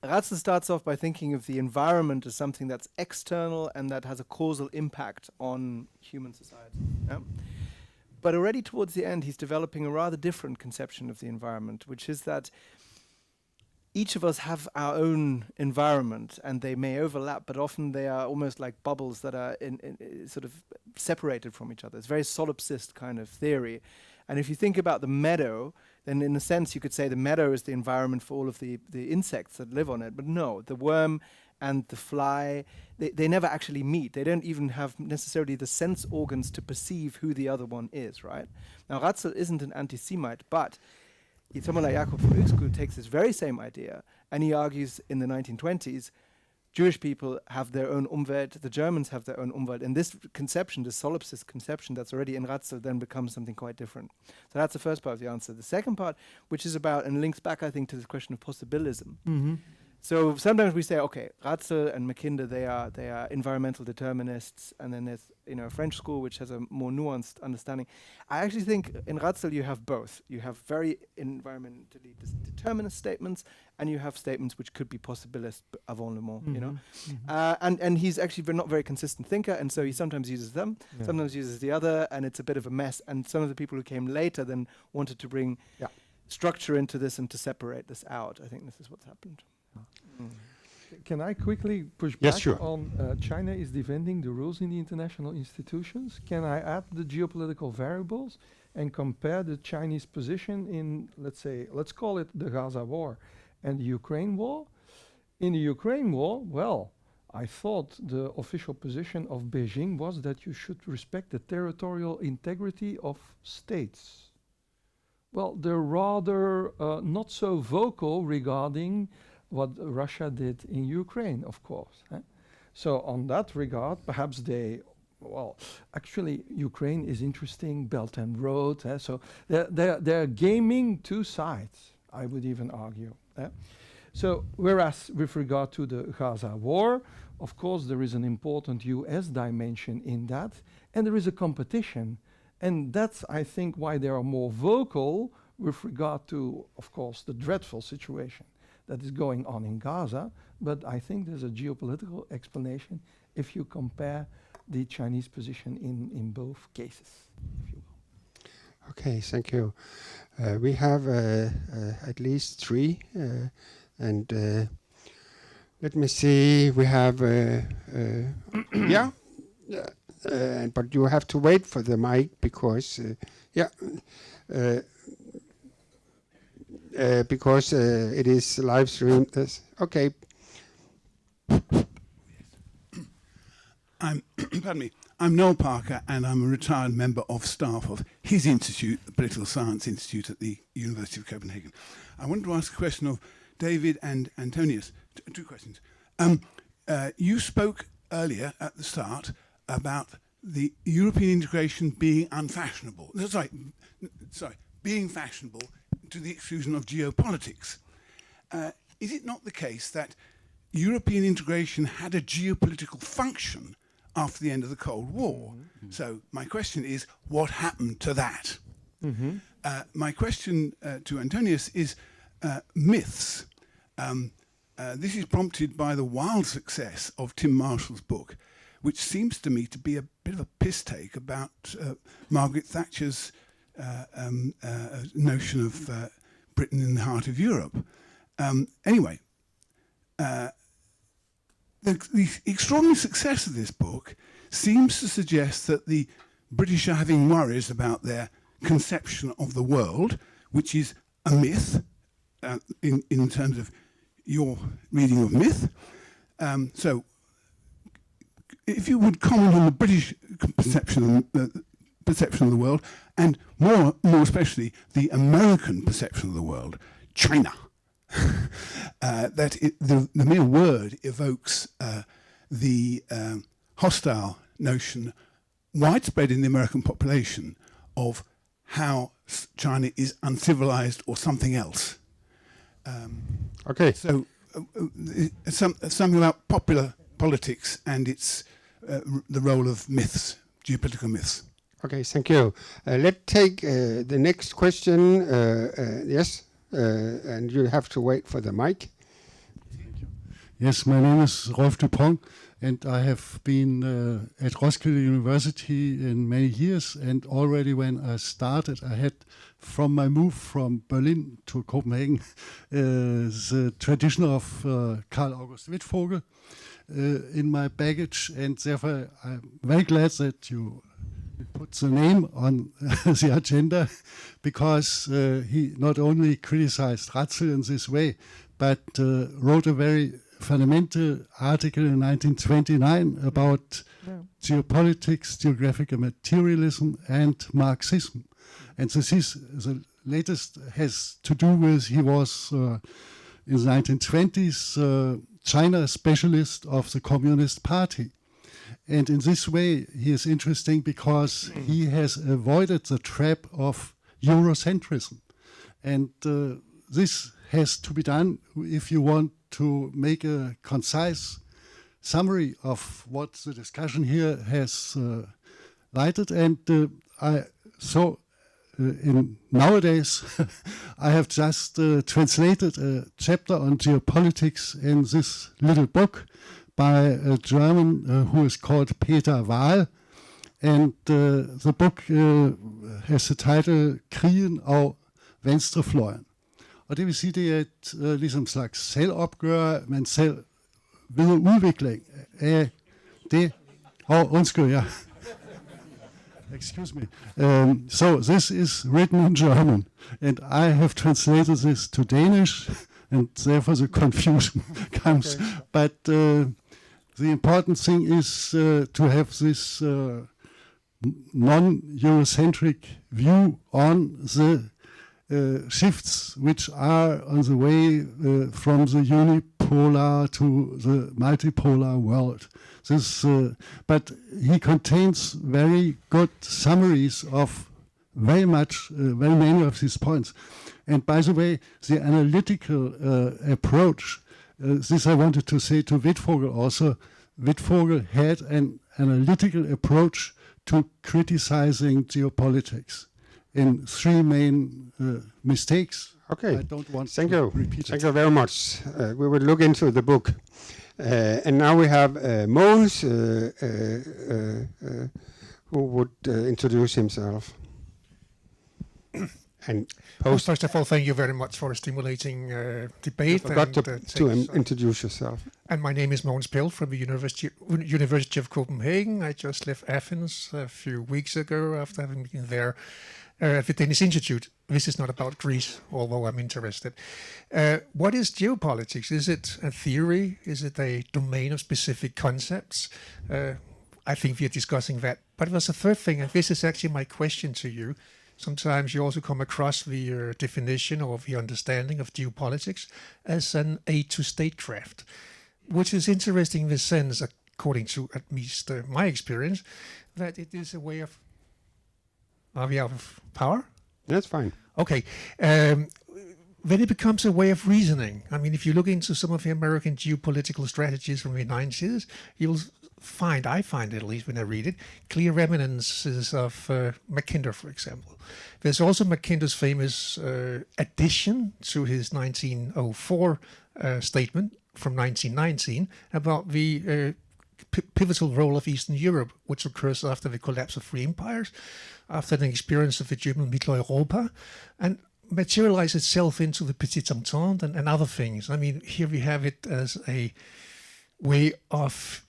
Ratzel starts off by thinking of the environment as something that's external and that has a causal impact on human society. Yeah? But already towards the end, he's developing a rather different conception of the environment, which is that each of us have our own environment, and they may overlap, but often they are almost like bubbles that are sort of separated from each other. It's a very solipsist kind of theory. And if you think about the meadow, then in a sense you could say the meadow is the environment for all of the insects that live on it. But no, the worm and the fly, they never actually meet. They don't even have necessarily the sense organs to perceive who the other one is, right? Now, Ratzel isn't an anti-Semite, but someone like Jakob von Uexküll takes this very same idea, and he argues in the 1920s, Jewish people have their own Umwelt, the Germans have their own Umwelt, and this conception, this solipsist conception that's already in Ratzel, then becomes something quite different. So that's the first part of the answer. The second part, which is about, and links back, I think, to this question of possibilism. Mm-hmm. So sometimes we say, okay, Ratzel and Mackinder, they are environmental determinists, and then there's a French school which has a more nuanced understanding. I actually think in Ratzel you have both. You have very environmentally determinist statements, and you have statements which could be possibilist avant le mot, you know. Mm-hmm. And he's actually not very consistent thinker, and so he sometimes uses them, sometimes uses the other, and it's a bit of a mess. And some of the people who came later then wanted to bring structure into this and to separate this out. I think this is what's happened. Can I quickly push back on China is defending the rules in the international institutions? Can I add the geopolitical variables and compare the Chinese position in, let's call it the Gaza war and the Ukraine war? In the Ukraine war, well, I thought the official position of Beijing was that you should respect the territorial integrity of states. Well, they're rather not so vocal regarding what Russia did in Ukraine, of course. So on that regard, perhaps actually Ukraine is interesting, Belt and Road. So they're gaming two sides, I would even argue. So whereas with regard to the Gaza war, of course there is an important US dimension in that, and there is a competition. And that's, I think, why they are more vocal with regard to, of course, the dreadful situation that is going on in Gaza, but I think there's a geopolitical explanation if you compare the Chinese position in both cases, if you will. Okay, thank you. We have at least three, and let me see, we have, but you have to wait for the mic because, because it is live streamed. Okay. Pardon me. I'm Noel Parker, and I'm a retired member of staff of his institute, the Political Science Institute at the University of Copenhagen. I wanted to ask a question of David and Antonius. Two questions. You spoke earlier at the start about the European integration being unfashionable. Being fashionable to the exclusion of geopolitics. Is it not the case that European integration had a geopolitical function after the end of the Cold War? Mm-hmm. So my question is, what happened to that? Mm-hmm. My question to Antonius is myths. This is prompted by the wild success of Tim Marshall's book, which seems to me to be a bit of a piss take about Margaret Thatcher's notion of Britain in the heart of Europe. Anyway, the extraordinary success of this book seems to suggest that the British are having worries about their conception of the world, which is a myth in terms of your reading of myth. So if you would comment on the British perception of the world, and more especially the American perception of the world, China. The mere word evokes the hostile notion, widespread in the American population, of how China is uncivilized or something else. Okay. So something about popular politics and its the role of myths, geopolitical myths. Okay, thank you. Let's take the next question. Yes, and you have to wait for the mic. Yes, my name is Rolf Dupont, and I have been at Roskilde University in many years. And already when I started, I had, from my move from Berlin to Copenhagen, the tradition of Karl August Wittfogel in my baggage, and therefore I'm very glad that you put the name on the agenda, because he not only criticized Ratzel in this way, but wrote a very fundamental article in 1929 about geopolitics, geographical materialism, and Marxism. And this is the latest has to do with he was in the 1920s China specialist of the Communist Party. And in this way, he is interesting because he has avoided the trap of Eurocentrism. And this has to be done if you want to make a concise summary of what the discussion here has lighted. And nowadays, I have just translated a chapter on geopolitics in this little book by a German who is called Peter Wahl. And the book has the title Krigen og venstrefløjen. Og det vil sige, det er et ligesom slags selvopgør, men selv videre udvikling af det. Undskyld, ja. Excuse me. So this is written in German, and I have translated this to Danish, and therefore the confusion comes. Okay. But the important thing is to have this non-Eurocentric view on the shifts which are on the way from the unipolar to the multipolar world. This, but he contains very good summaries of very many of these points. And by the way, the analytical approach, this I wanted to say to Wittfogel also. Wittfogel had an analytical approach to criticizing geopolitics in three main mistakes. Okay, I don't want thank to you. repeat Thank it. you very much. We will look into the book. And now we have Mogens, who would introduce himself. And first of all, thank you very much for a stimulating debate. You forgot to introduce yourself. And my name is Mogens Pell from the University of Copenhagen. I just left Athens a few weeks ago after having been there at the Danish Institute. This is not about Greece, although I'm interested. What is geopolitics? Is it a theory? Is it a domain of specific concepts? I think we are discussing that. But there's a third thing, and this is actually my question to you. Sometimes you also come across the definition or the understanding of geopolitics as an aid to statecraft, which is interesting in the sense according to at least my experience, that it is a way of... Are we out of power? That's fine. Okay. When it becomes a way of reasoning, I mean, if you look into some of the American geopolitical strategies from the 90s, you'll find, I find at least when I read it, clear reminiscences of Mackinder, for example. There's also Mackinder's famous addition to his 1904 statement from 1919 about the pivotal role of Eastern Europe, which occurs after the collapse of free empires, after the experience of the German Mitteleuropa, and materialize itself into the Petite Entente and other things. I mean, here we have it as a way of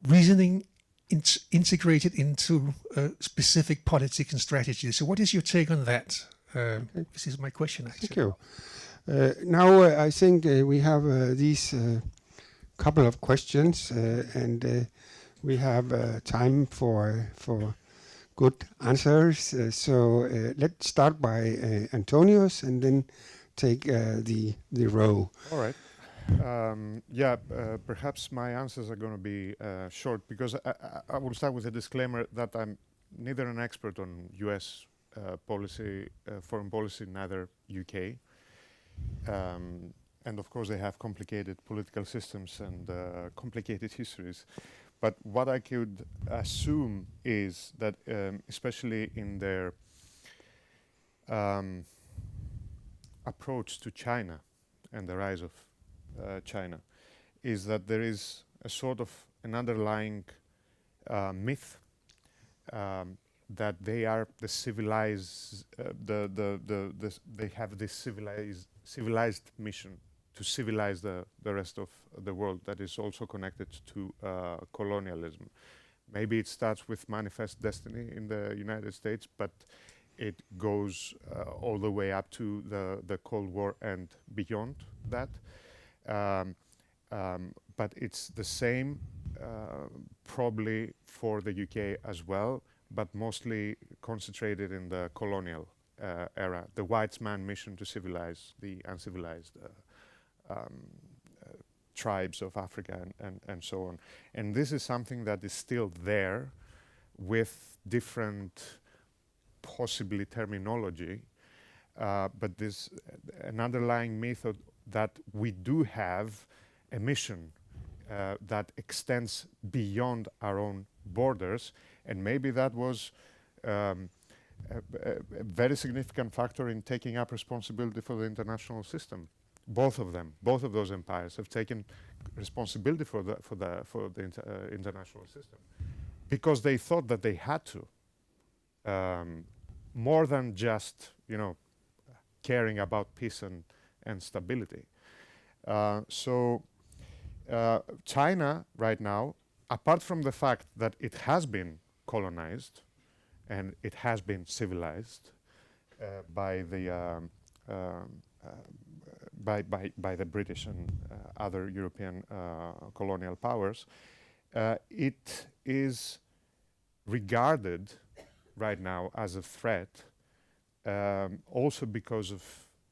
reasoning integrated into specific politics and strategies. So what is your take on that? This is my question, actually. Thank you. Now I think we have these couple of questions and we have time for good answers. So let's start by Antonius and then take the row. All right. Perhaps my answers are going to be short because I will start with a disclaimer that I'm neither an expert on US policy, foreign policy, neither UK. And of course they have complicated political systems and complicated histories. But what I could assume is that, especially in their approach to China and the rise of China, is that there is a sort of an underlying myth that they are the civilized, they have this civilized mission to civilize the rest of the world that is also connected to colonialism. Maybe it starts with Manifest Destiny in the United States, but it goes all the way up to the Cold War and beyond that. But it's the same probably for the UK as well, but mostly concentrated in the colonial era, the white man mission to civilize the uncivilized tribes of Africa and so on. And this is something that is still there with different possibly terminology, but this an underlying myth that we do have a mission that extends beyond our own borders, and maybe that was a very significant factor in taking up responsibility for the international system. Both of them, both of those empires have taken responsibility for the international system because they thought that they had to, more than just caring about peace and stability. So China right now, apart from the fact that it has been colonized and it has been civilized by the by the British and other European colonial powers, it is regarded right now as a threat, also because of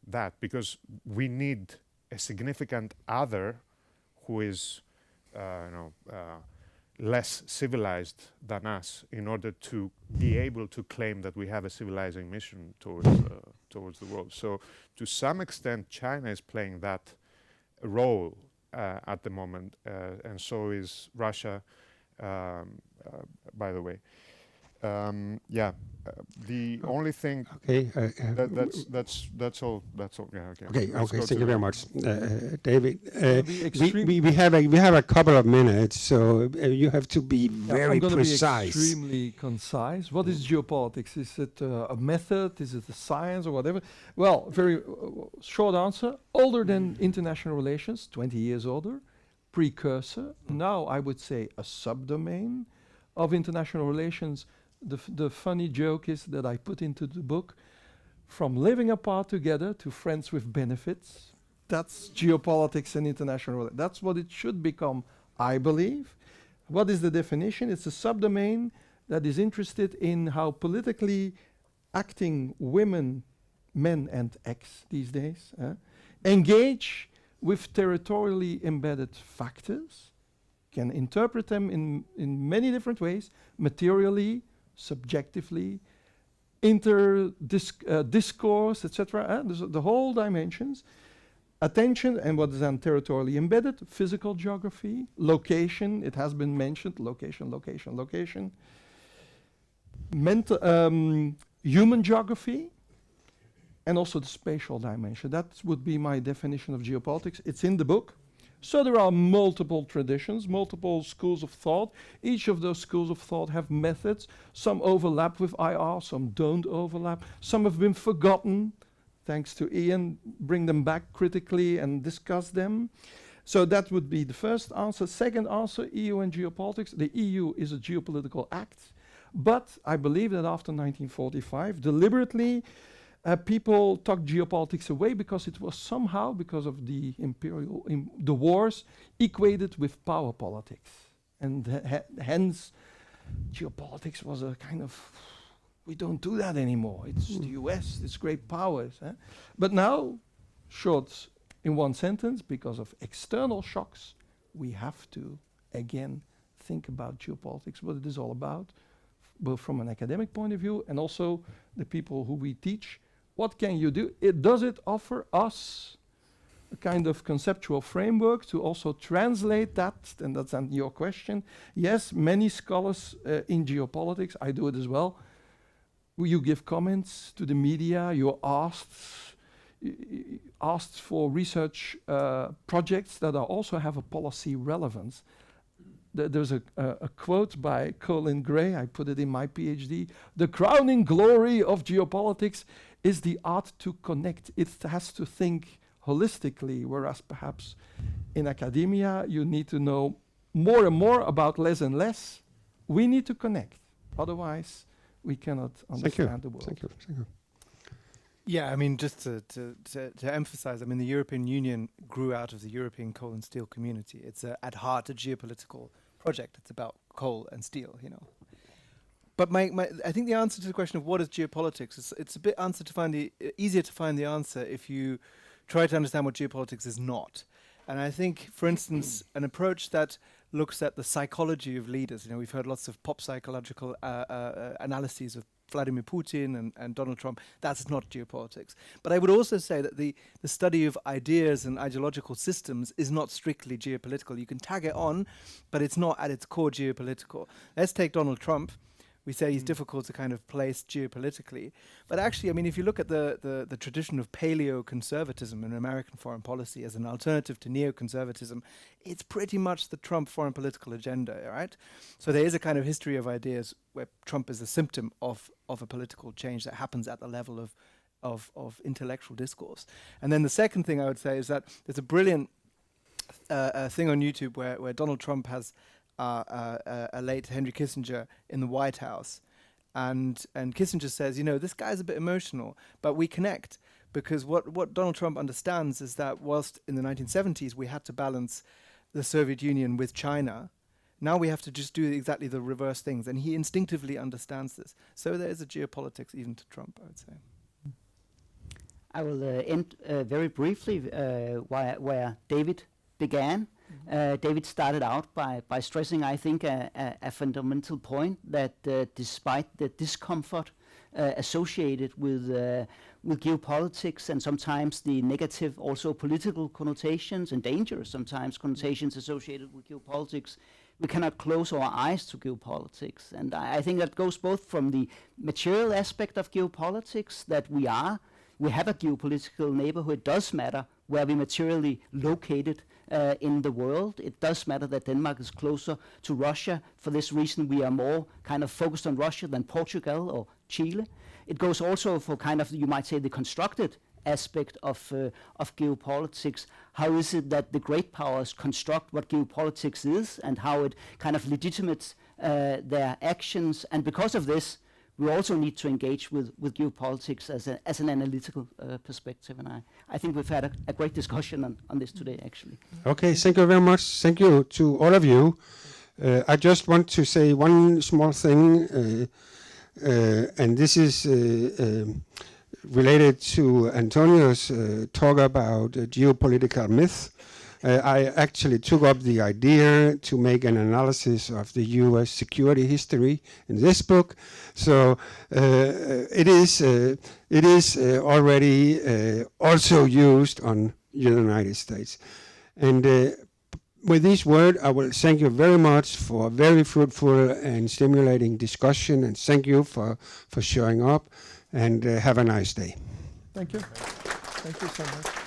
that, because we need a significant other who is less civilized than us in order to be able to claim that we have a civilizing mission towards the world. So to some extent China is playing that role at the moment, and so is Russia, by the way. The only thing that's all. Yeah. Okay. Thank you very much, David. We have a couple of minutes, so you have to be very precise. I'm going to be extremely concise. What is geopolitics? Is it a method? Is it a science or whatever? Well, very short answer. Older than international relations, 20 years older. Precursor. Now I would say a subdomain of international relations. The funny joke is that I put into the book, from living apart together to friends with benefits. That's geopolitics and international. That's what it should become, I believe. What is the definition? It's a subdomain that is interested in how politically acting women, men and X these days, engage with territorially embedded factors can interpret them in many different ways, materially, subjectively, discourse, etc. There's the whole dimensions. Attention, and what is then territorially embedded, physical geography, location, it has been mentioned, location. Mental, human geography, and also the spatial dimension. That would be my definition of geopolitics. It's in the book. So there are multiple traditions, multiple schools of thought. Each of those schools of thought have methods. Some overlap with IR, some don't overlap. Some have been forgotten. Thanks to Ian, bring them back critically and discuss them. So that would be the first answer. Second answer, EU and geopolitics. The EU is a geopolitical act. But I believe that after 1945, deliberately, people took geopolitics away because it was somehow, because of the the wars, equated with power politics. And hence, geopolitics was a kind of, we don't do that anymore. It's the US, it's great powers. But now, short in one sentence, because of external shocks, we have to, again, think about geopolitics, what it is all about, both from an academic point of view and also the people who we teach. What can you do? Does it offer us a kind of conceptual framework to also translate that? And that's your question. Yes, many scholars in geopolitics, I do it as well, you give comments to the media, you're asked for research projects that also have a policy relevance. There's a quote by Colin Gray, I put it in my PhD, "The crowning glory of geopolitics is the art to connect. It has to think holistically, whereas perhaps in academia you need to know more and more about less and less. We need to connect, otherwise we cannot understand the world." Thank you. Yeah, I mean, just to emphasize, I mean, the European Union grew out of the European coal and steel community. It's at heart a geopolitical project. It's about coal and steel, you know. But I think the answer to the question of what is geopolitics, it's a bit easier to find the answer if you try to understand what geopolitics is not. And I think, for instance, an approach that looks at the psychology of leaders. You know, we've heard lots of pop psychological analyses of Vladimir Putin and Donald Trump. That's not geopolitics. But I would also say that the study of ideas and ideological systems is not strictly geopolitical. You can tag it on, but it's not at its core geopolitical. Let's take Donald Trump. We say he's difficult to kind of place geopolitically. But actually, I mean, if you look at the tradition of paleo-conservatism in American foreign policy as an alternative to neoconservatism, it's pretty much the Trump foreign political agenda, right? So there is a kind of history of ideas where Trump is a symptom of a political change that happens at the level of intellectual discourse. And then the second thing I would say is that there's a brilliant thing on YouTube where Donald Trump has a late Henry Kissinger in the White House, and Kissinger says, you know, this guy's a bit emotional, but we connect, because what Donald Trump understands is that whilst in the 1970s we had to balance the Soviet Union with China, now we have to just do exactly the reverse things, and he instinctively understands this. So there is a geopolitics even to Trump, I would say. I will end very briefly where David began. David started out by stressing, I think, a fundamental point that despite the discomfort associated with geopolitics and sometimes the negative also political connotations and dangerous sometimes connotations associated with geopolitics, we cannot close our eyes to geopolitics. And I think that goes both from the material aspect of geopolitics, that we have a geopolitical neighborhood. It does matter where we materially located in the world. It does matter that Denmark is closer to Russia. For this reason, we are more kind of focused on Russia than Portugal or Chile. It goes also for kind of, you might say, the constructed aspect of geopolitics. How is it that the great powers construct what geopolitics is and how it kind of legitimates their actions? And because of this, we also need to engage with geopolitics as an analytical perspective. And I think we've had a great discussion on this today, actually. Okay, thank you very much. Thank you to all of you. I just want to say one small thing, and this is related to Antonio's talk about geopolitical myth. I actually took up the idea to make an analysis of the US security history in this book. So it is already also used on the United States. And with these words, I will thank you very much for a very fruitful and stimulating discussion, and thank you for showing up, and have a nice day. Thank you. Thank you so much.